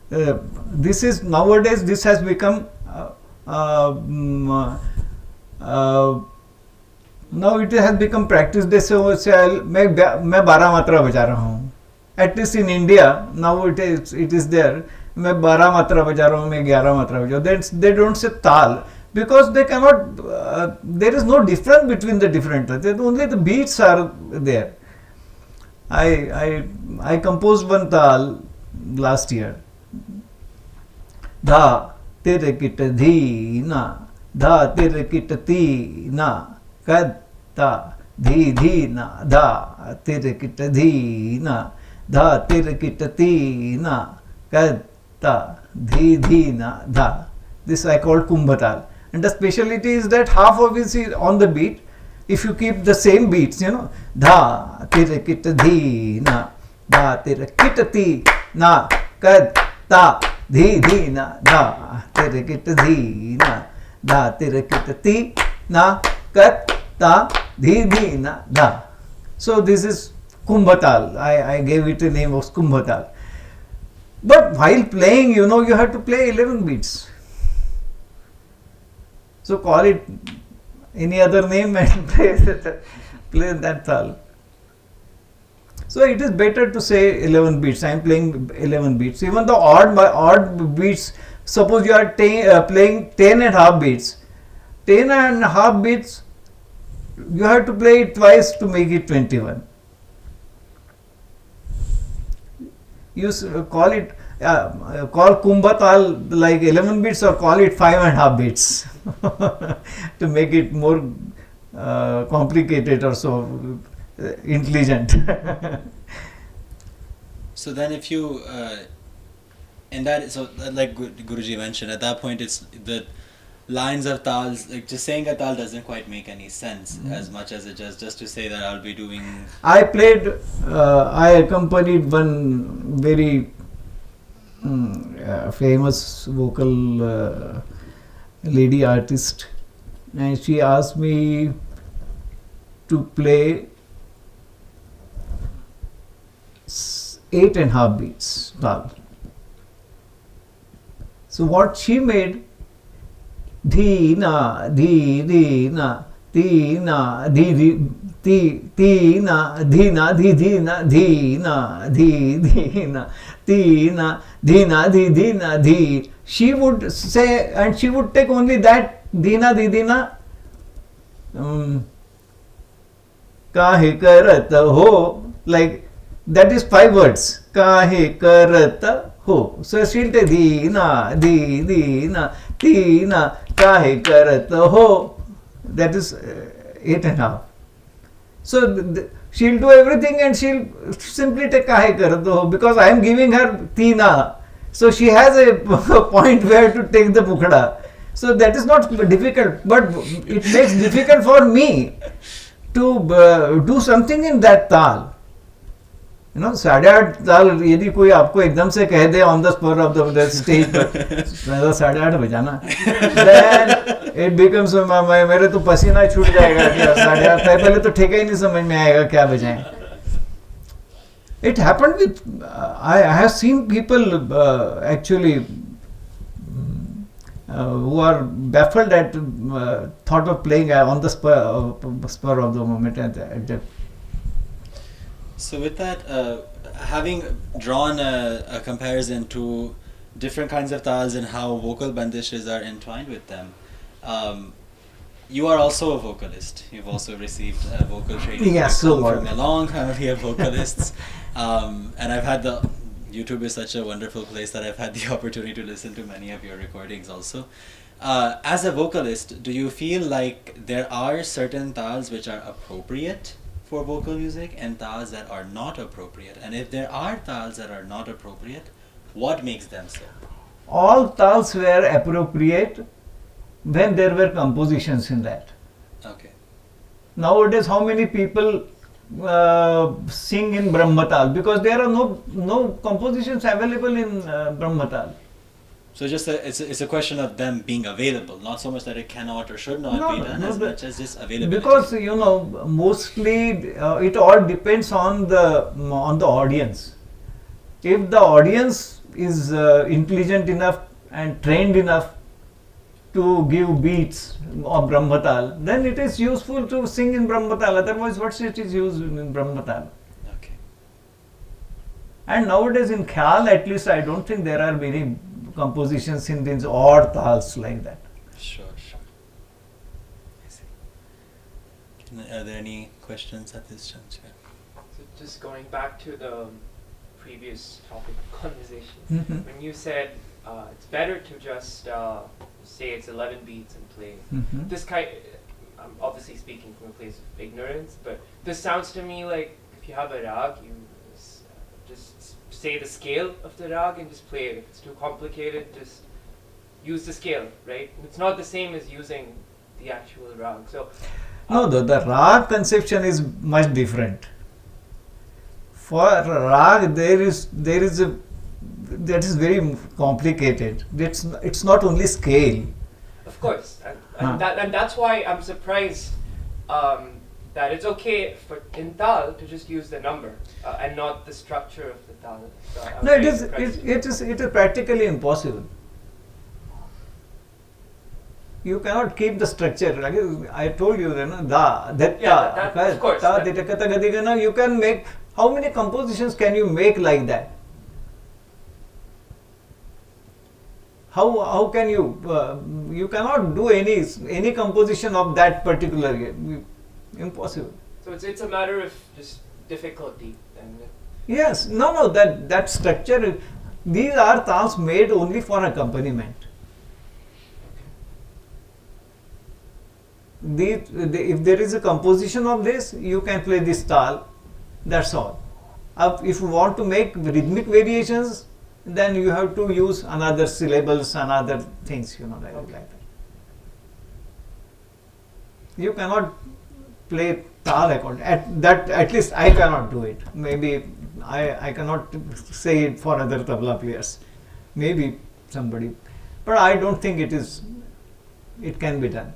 This is nowadays. This has become. Now it has become practice. जैसे वो से मैं 12 मात्रा बजा रहा हूँ. At least in India now it is there. मैं 12 मात्रा बजा रहा हूँ, मैं 11 मात्रा बजा रहा हूँ. They don't say tal because they cannot. There is no difference between the different. Only the beats are there. I composed one tal last year. Dha tere kit dhi na, dha tere kit ti na, kad ta dhi dhi na, dha tere kit dhi na, dha tere kit ti na, kad ta dhi dhi na, dha. This I called Kumbhatal. And the speciality is that half of it is on the beat. If you keep the same beats, dha tere kit dhi na, dha tere kit ti na, kad ta dhi dhi na, dha tere kit dhi na, dha tere kit ti na, kad ta dhi dhi na, dha. So this is Kumbhatal. I gave it a name of Kumbhatal. But while playing, you have to play 11 beats. So call it any other name and play that tal. So it is better to say 11 beats. I am playing 11 beats. Even the odd beats, suppose you are playing 10 and half beats. 10 and half beats, you have to play it twice to make it 21. You call it, call Kumbhatal like 11 beats or call it 5.5 beats to make it more complicated or so intelligent. So then if you, in that, so like Guruji mentioned, at that point it's the lines of tals, like just saying a tal doesn't quite make any sense as much as it just to say that I'll be doing. I accompanied one very famous vocal lady artist, and she asked me to play 8.5 beats tal. So what she made, dhi na, dhi na, ti na, di ti na, dhi na, di na, dhi na, di na, ti na, di na, di na, di. She would say, and she would take only that dina, dina, kahe karat ho, like that is 5 words. Kahe karat ho. So she'll take dina, dina, tina, kahe karat ho. That is 8.5. So she'll do everything and she'll simply take kahe karat ho because I am giving her tina. So she has a point where to take the pukhada. So that is not difficult, but it makes difficult for me to do something in that tal. 8.5 ताल यदि कोई आपको एकदम से कह दे on the spur of the stage पर 8.5 बजाना, then it becomes मेरे तो पसीना छूट जाएगा कि 8.5 पहले तो ठेका ही नहीं समझ में आएगा क्या बजाएं. It happened with I have seen people actually who are baffled at thought of playing on the spur of the moment at the. So with that, having drawn a comparison to different kinds of tals and how vocal bandishes are entwined with them, you are also a vocalist. You've also received vocal training. Yes, you come so from a long family of vocalists. And I've had YouTube is such a wonderful place that I've had the opportunity to listen to many of your recordings also. As a vocalist, do you feel like there are certain tals which are appropriate for vocal music and tals that are not appropriate? And if there are tals that are not appropriate, what makes them so? All tals were appropriate when there were compositions in that. Okay. Nowadays, how many people sing in Brahmatal? Because there are no compositions available in Brahmatal. So just it's a question of them being available, not so much that it cannot or should not be done, as much as just availability. Because mostly it all depends on the audience. If the audience is intelligent enough and trained enough to give beats of Brahmatal, then it is useful to sing in Brahmatal. Otherwise, what's it is used in Brahmatal? Okay. And nowadays in Khyal, at least I don't think there are many compositions in these odd tals like that. Sure. I see. Are there any questions at this juncture? So just going back to the previous topic of conversation, Mhm. when you said it's better to just say it's 11 beats and play. Mhm. This kind, I'm obviously speaking from a place of ignorance, but this sounds to me like if you have a rag, you just say the scale of the rag and just play it. If it's too complicated, just use the scale, right? It's not the same as using the actual rag. So No, the rag conception is much different. For rag, there is a that is very complicated. It's not only scale. of course, and that's why I'm surprised that it's okay for in tal to just use the number and not the structure of the tal. So I'm No, it very is surprised. practically impossible. You cannot keep the structure. Like I told you, da, that, Yeah, that- of course, ta, that- dita, kata, gadi, gana. You can make, how many compositions can you make like that? How can you? You cannot do any composition of that particular. Impossible. So it's a matter of just difficulty and Yes, no, that structure. These are tals made only for accompaniment. If there is a composition of this, you can play this tal. That's all. If you want to make rhythmic variations, then you have to use another syllables and other things, like that. You cannot play tal accord. At least I cannot do it. Maybe I cannot say it for other tabla players. Maybe somebody, but I don't think it can be done.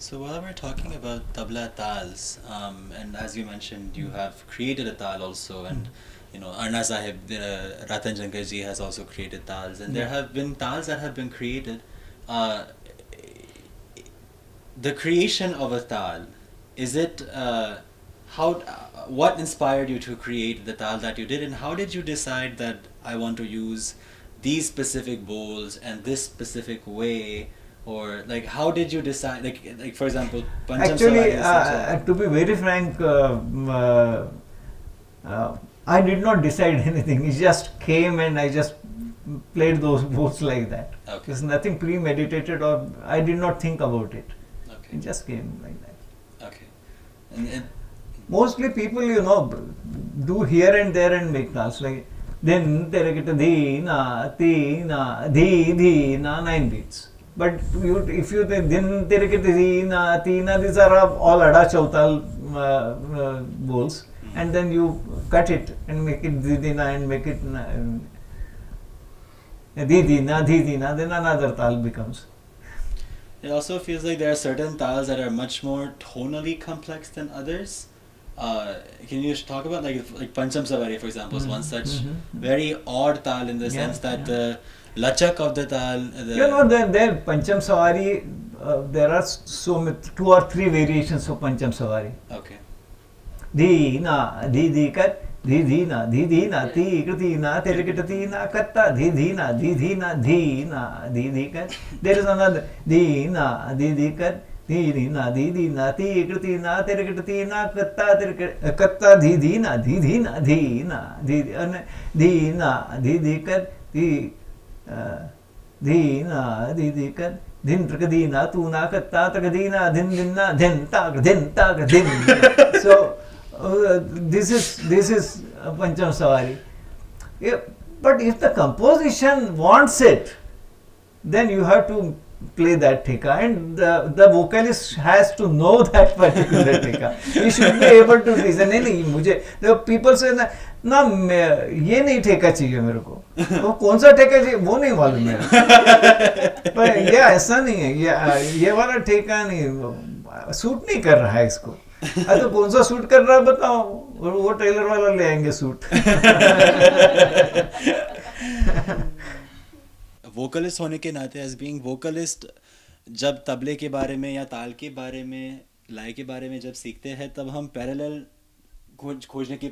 So while we're talking about tabla tals, and as you mentioned, you have created a tal also, and Arna Sahib, Ratan Shankar ji has also created tals, and there have been tals that have been created. The creation of a tal, is it what inspired you to create the tal that you did, and how did you decide that I want to use these specific bowls and this specific way? Or like, how did you decide? Like for example, Pancham Actually, Savari is such a- to be very frank, I did not decide anything. It just came and I just played those bowls like that. Okay. There's nothing premeditated, or I did not think about it. Okay. It just came like that. Okay. And Mostly people, do here and there and make tals like then terakita di na ti na di na 9 beats. But if you then terakita di na ti na, these are all ada chautal bowls, and then you cut it and make it di na and make it di na, then another tal becomes. it also feels like there are certain tals that are much more tonally complex than others. Can you talk about like Pancham Savari, for example, is one such very odd tal in the sense that the lachak of the tal. There Pancham Savari, there are so 2 or 3 variations of Pancham Savari. Okay. Di na, di kat, di na, ti kriti na, terakita ti na, katta, di na, di kat. There is another di na, kat, di na, ti kriti na, terakita ti na, katta, di na, di kat, दीना दीदी कर दिन truck दीना तू ना कत्ता तक दीना दिन दिना दिन ताक दिन. So this is Pancham Savari. But if the composition wants it, then you have to play that theka, and the vocalist has to know that particular theka. He should be able to reason. नहीं मुझे the people say ना ये नहीं ठेका चाहिए मेरे को, वो कौन सा ठेका चाहिए वो नहीं मालूम मेरे. पर ये ऐसा नहीं है, ये वाला ठेका नहीं सूट नहीं कर रहा है इसको. तो कौन सा सूट कर रहा है बताओ, वो टेलर वाला ले आएंगे सूट. वोकलिस्ट होने के नाते एज बीइंग वोकलिस्ट, जब तबले के बारे में या ताल के बारे में, लय के बारे में जब सीखते हैं, तब हम पैरेलल खोजने की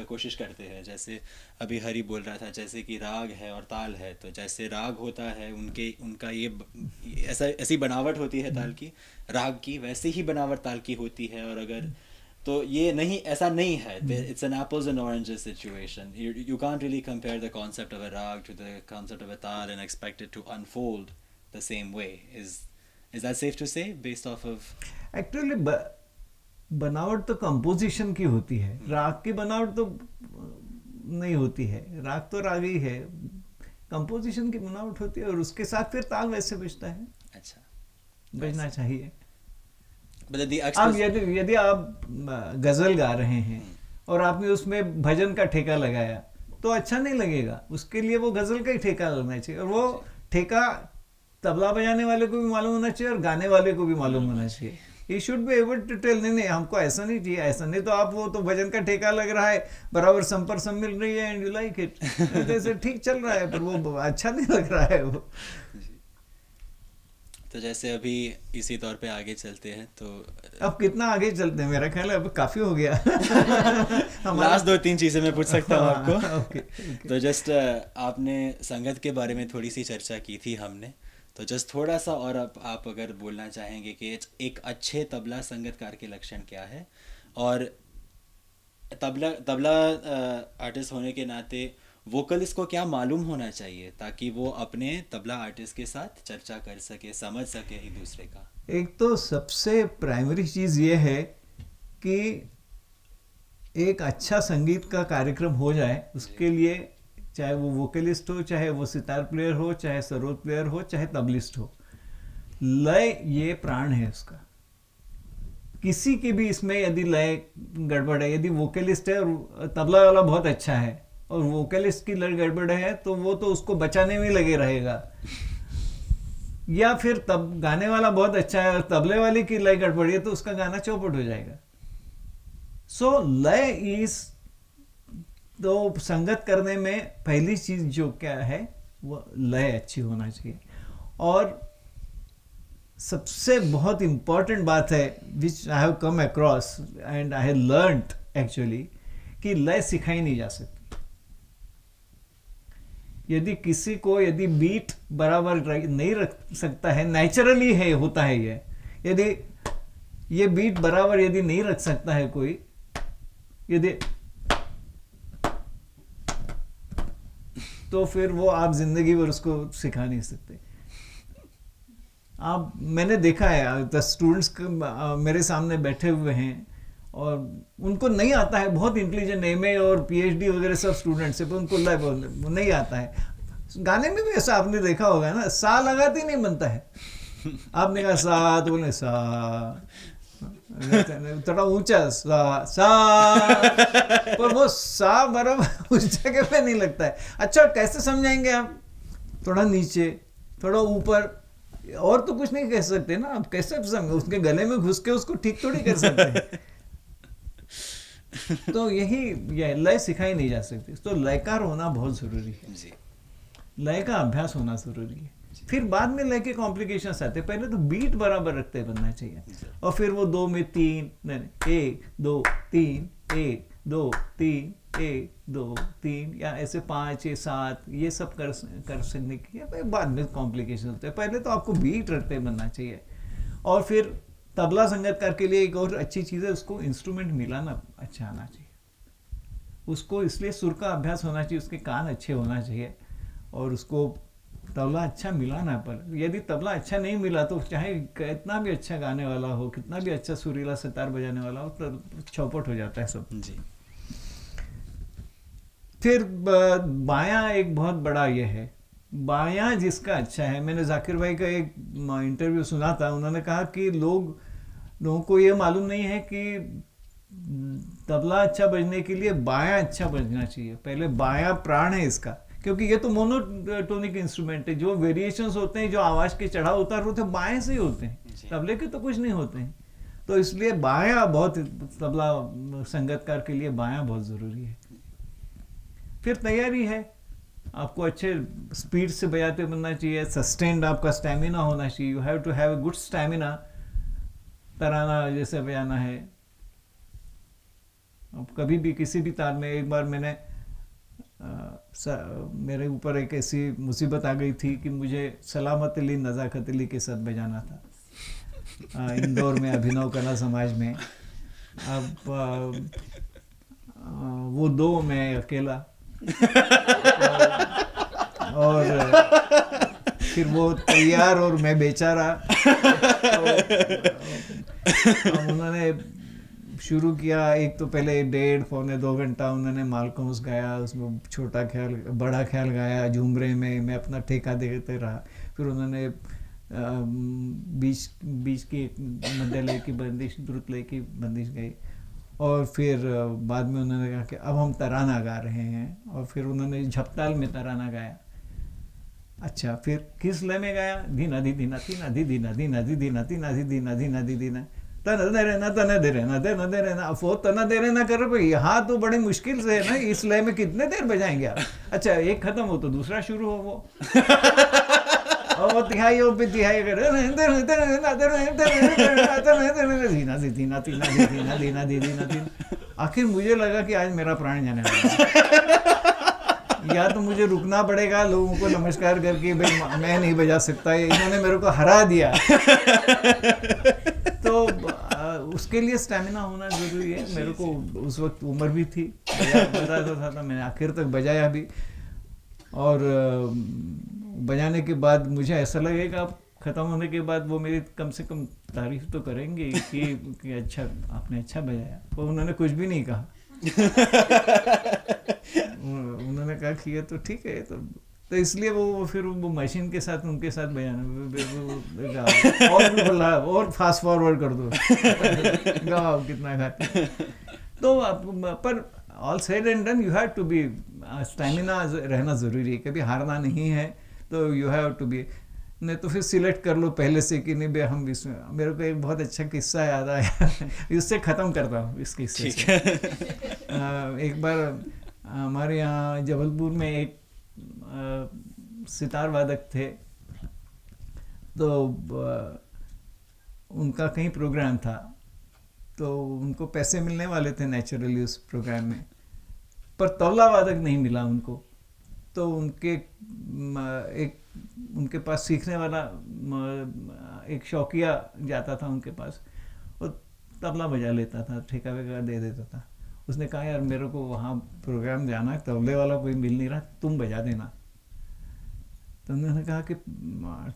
कोशिश करते हैं. जैसे अभी हरि बोल रहा था, जैसे कि राग है और ताल है, तो जैसे राग होता है उनका ये ऐसी बनावट होती है ताल की, राग की वैसे ही बनावट ताल की होती है. और अगर तो ये नहीं, ऐसा नहीं है, it's an apples and oranges situation. You can't really compare the concept of a raga to the concept of a taal and expect it to unfold the same way. Is that safe to say based off of? Actually बनावट तो composition की होती है, राग की बनावट तो नहीं होती है. राग तो राग ही है, कंपोजिशन की बनावट होती है, और उसके साथ फिर ताल वैसे बजता है. अच्छा, बजना चाहिए. अब अब यदि आप गजल गा रहे हैं और आपने उसमें भजन का ठेका लगाया तो अच्छा नहीं लगेगा. उसके लिए वो गजल का ही ठेका लगना चाहिए, और वो ठेका तबला बजाने वाले को भी मालूम होना चाहिए और गाने वाले को भी मालूम होना चाहिए. He should be able to tell, नहीं हमको ऐसा नहीं चाहिए, ऐसा नहीं, तो आप वो तो भजन का ठेका लग रहा है, बराबर संपर सम मिल रही है एंड यू लाइक इट, जैसे ठीक चल रहा है, पर वो अच्छा नहीं लग रहा है वो. तो जैसे अभी इसी तौर पे आगे चलते हैं, तो अब कितना आगे चलते हैं, मेरा ख्याल है अब काफी हो गया. लास्ट 2-3 चीजें मैं पूछ सकता हूँ आपको. ओके. तो जस्ट आपने संगत के बारे में थोड़ी सी चर्चा की थी हमने, तो जस्ट थोड़ा सा और आप अगर बोलना चाहेंगे कि एक अच्छे तबला संगतकार के लक्षण क्या है, और तबला आर्टिस्ट होने के नाते वोकलिस्ट को क्या मालूम होना चाहिए ताकि वो अपने तबला आर्टिस्ट के साथ चर्चा कर सके, समझ सके एक दूसरे का. एक तो सबसे प्राइमरी चीज़ ये है कि एक अच्छा संगीत का कार्यक्रम हो जाए, उसके लिए चाहे वो वोकलिस्ट हो, चाहे वो सितार प्लेयर हो, चाहे सरोद प्लेयर हो, चाहे तबलिस्ट हो, लय ये प्राण है उसका. किसी की भी इसमें यदि लय गड़बड़ है, यदि वोकलिस्ट है और तबला वाला बहुत अच्छा है और वोकलिस्ट की लय गड़बड़ है, तो वो तो उसको बचाने में लगे रहेगा. या फिर तब गाने वाला बहुत अच्छा है और तबले वाले की लय गड़बड़ है, तो उसका गाना चौपट हो जाएगा. सो लय इज, तो संगत करने में पहली चीज जो क्या है वो लय अच्छी होना चाहिए. और सबसे बहुत इंपॉर्टेंट बात है which I have come across and I have learned actually, कि लय सिखाई नहीं जा सकती. यदि किसी को यदि बीट बराबर नहीं रख सकता है, नेचुरली है होता है ये, यदि ये बीट बराबर यदि नहीं रख सकता है कोई, यदि तो फिर वो आप जिंदगी भर उसको सिखा नहीं सकते. मैंने देखा है द स्टूडेंट्स मेरे सामने बैठे हुए हैं और उनको नहीं आता है, बहुत इंटेलिजेंट एमए और पीएचडी वगैरह सब स्टूडेंट्स है, पर उनको नहीं आता है. गाने में भी ऐसा आपने देखा होगा ना, सा लगाते नहीं बनता है. आपने कहा सा तो बोले सा, थोड़ा ऊंचा सा, पर वो सा बराबर उस जगह पे नहीं लगता है. अच्छा कैसे समझाएंगे आप? थोड़ा नीचे, थोड़ा ऊपर, और तो कुछ नहीं कह सकते ना. आप कैसे समझ, उसके गले में घुस के उसको ठीक थोड़ी कर सकते हैं. तो यही लय सिखाई नहीं जा सकती. तो लयकार होना बहुत जरूरी है, लय का अभ्यास होना जरूरी है. फिर बाद में लय के कॉम्प्लिकेशंस आते हैं. पहले तो बीट बराबर रखते बनना चाहिए, और फिर वो 2 में 3, 1 2 3, 1 2 3, 1 2 3, या ऐसे 5 6 7, ये सब कर सकने की बाद में कॉम्प्लिकेशन होते हैं. पहले तो आपको बीट रखते बनना चाहिए. और फिर तबला संगतकार के लिए एक और अच्छी चीज़ है, उसको इंस्ट्रूमेंट मिलाना अच्छा आना चाहिए. उसको इसलिए सुर का अभ्यास होना चाहिए, उसके कान अच्छे होना चाहिए, और उसको तबला अच्छा मिला ना, पर यदि तबला अच्छा नहीं मिला तो चाहे कितना भी अच्छा गाने वाला हो, कितना भी अच्छा सुरीला सितार बजाने वाला हो, तो चौपट हो जाता है सब। जी। फिर बायां एक बहुत बड़ा ये है, बायां जिसका अच्छा है। मैंने जाकिर भाई का एक इंटरव्यू सुना था, उन्होंने कहा कि लोगों को ये मालूम नहीं है कि तबला अच्छा बजने के लिए बायां अच्छा बजना चाहिए। पहले बायां प्राण है इसका, क्योंकि ये तो मोनोटोनिक इंस्ट्रूमेंट है, जो वेरिएशंस होते हैं, जो आवाज़ के चढ़ाव उतार होते हैं, बाएं से ही होते हैं, तबले के तो कुछ नहीं होते हैं। तो इसलिए बायां बहुत, तबला संगतकार के लिए बायां बहुत ज़रूरी है। फिर तैयारी है, आपको अच्छे स्पीड से बजाते बनना चाहिए, सस्टेन्ड आपका स्टैमिना होना चाहिए। You have to have a good stamina. तराना जैसे बजाना है, अब कभी भी किसी भी ताल में, एक बार मैंने मेरे ऊपर एक ऐसी मुसीबत आ गई थी कि मुझे सलामत अली नज़ाकत अली के साथ बजाना था इंदौर में, अभिनव कला समाज में। अब वो दो, मैं अकेला, और फिर वो तैयार और मैं बेचारा। उन्होंने शुरू किया, एक तो पहले 1.5-2 घंटा उन्होंने मालकौंस गाया, उसमें छोटा ख्याल बड़ा ख्याल गाया झूमरे में, मैं अपना ठेका देते रहा। फिर उन्होंने बीच की मध्य लय की बंदिश, द्रुत लय की बंदिश गाई, और फिर बाद में उन्होंने कहा कि अब हम तराना गा रहे हैं, और फिर उन्होंने झपताल में तराना गाया। अच्छा, फिर किस लय में गाया? धीना धी धीना तीना धी धीना धीना धी धीना तीना धी धीना धीना धी धीना, तना दे रहना तना दे रहना तना दे रहना। अब वो तना दे रहना कर रहे, यहाँ तो बड़ी मुश्किल से है ना, इस लय में कितने देर बजाएंगे आप? अच्छा, एक खत्म हो तो दूसरा शुरू हो, वो और तिहाई हो पे तिहाई कर धीना धी धीना तीना धी धीना धीना धी धीना तीना। आखिर मुझे लगा कि आज मेरा प्राण जाने वाला, या तो मुझे रुकना पड़ेगा, लोगों को नमस्कार करके भाई मैं नहीं बजा सकता, इन्होंने मेरे को हरा दिया। तो उसके लिए स्टैमिना होना जरूरी है। मेरे को उस वक्त उम्र भी थी, बजाता था, मैंने आखिर तक बजाया भी, और बजाने के बाद मुझे ऐसा लगेगा ख़त्म होने के बाद वो मेरी कम से कम तारीफ तो करेंगे कि अच्छा, आपने अच्छा बजाया। वो उन्होंने कुछ भी नहीं कहा। उन्होंने कहा कि ये तो ठीक है, तो इसलिए वो फिर वो मशीन के साथ उनके साथ बजाना, और भी बोला और फास्ट फॉरवर्ड कर दो, गाओ कितना गाते। तो पर all said and done, you have to be, stamina रहना ज़रूरी है, कभी हारना नहीं है। तो यू हैव टू बी, नहीं तो फिर सिलेक्ट कर लो पहले से कि नहीं भाई हम इसमें। मेरे को एक बहुत अच्छा किस्सा याद आया, इससे ख़त्म करता हूँ इस किस्से से। एक बार हमारे यहाँ जबलपुर में एक सितार वादक थे, तो उनका कहीं प्रोग्राम था, तो उनको पैसे मिलने वाले थे नेचुरली उस प्रोग्राम में, पर तबला वादक नहीं मिला उनको। तो उनके पास सीखने वाला एक शौकिया जाता था उनके पास, वो तबला बजा लेता था, ठेका वेका दे देता था। उसने कहा यार मेरे को वहाँ प्रोग्राम जाना है, तबले वाला कोई मिल नहीं रहा, तुम बजा देना। तो उन्होंने कहा कि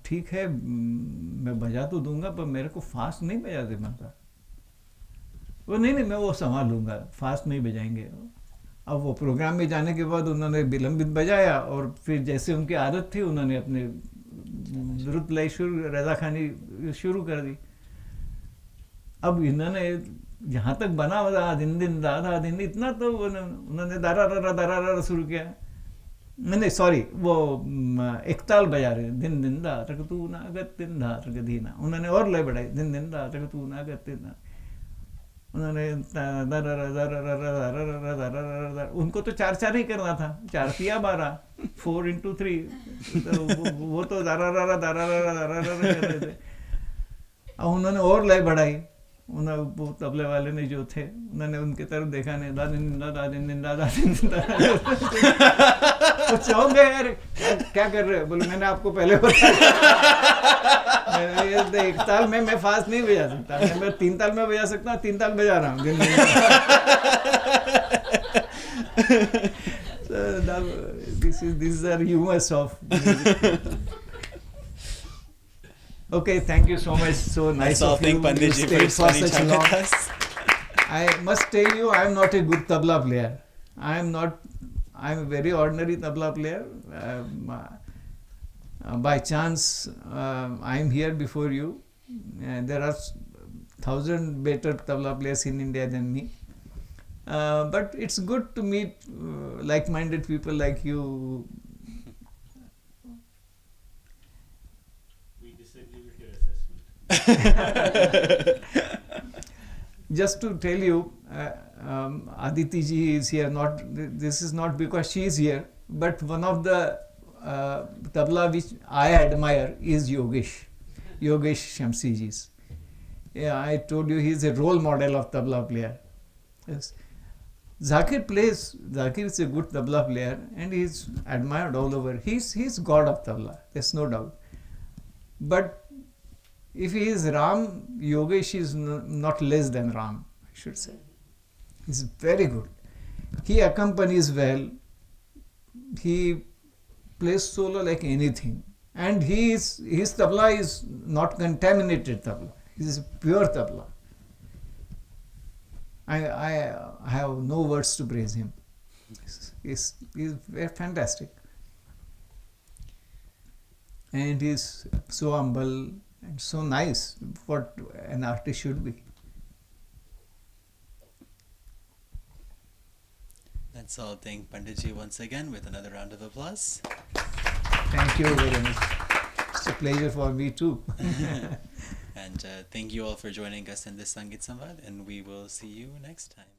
ठीक है मैं बजा तो दूंगा, पर मेरे को फास्ट नहीं बजाते बनता। वो नहीं मैं वो संभाल लूँगा, फास्ट नहीं बजाएंगे। अब वो प्रोग्राम में जाने के बाद उन्होंने विलंबित बजाया, और फिर जैसे उनकी आदत थी उन्होंने अपने द्रुत लय रज़ा खानी शुरू कर दी। अब इन्होंने जहाँ तक बना बजा दिन दिन दादा दिन, इतना तो उन्होंने दारा शुरू किया। नहीं सॉरी, वो एक ताल बजा रहे, दिन दिन दा तक तू ना गत दिन धा तक धीना, उन्होंने और लय बढ़ाई, दिन दिन दा तक तू ना गत दिन। उन्होंने उनको तो 4-4 ही करना था, 4 तिया 12, 4 into 3, तो वो तो दारा कर रहे थे। अब उन्होंने और लय बढ़ाई, वो तबले वाले ने जो थे उन्होंने उनके तरफ देखा नहीं, तो चौंक गए, यार क्या कर रहे हो? बोले मैंने आपको पहले बताया, एक ताल में मैं फास्ट नहीं बजा सकता, मैं 3 ताल में बजा सकता हूँ, 3 ताल बजा रहा हूँ। these are humors of music. Okay, thank you so much. So nice That's all. of you. Thank You Panditji stayed for spending such time long. with us. I must tell you, I am not a good tabla player. I am not. I am a very ordinary tabla player. By chance, I am here before you. There are 1,000 better tabla players in India than me. But it's good to meet like-minded people like you. We disagree with your assessment. Just to tell you, Aditi ji is here. This is not because she is here, but one of the tabla which I admire is Yogesh Shamsi ji's. Yeah, I told you he is a role model of tabla player. Yes. Zakir is a good tabla player and he is admired all over. He's god of tabla, there's no doubt. But if he is Ram, Yogesh is not less than Ram, I should say. He's very good. He accompanies well. He plays solo like anything. And his tabla is not contaminated tabla. It is pure tabla. I have no words to praise him. He's fantastic. And he's so humble and so nice, what an artist should be. Let's all thank Panditji once again with another round of applause. Thank you very much. It's a pleasure for me too. And thank you all for joining us in this Sangeet Samvad, and we will see you next time.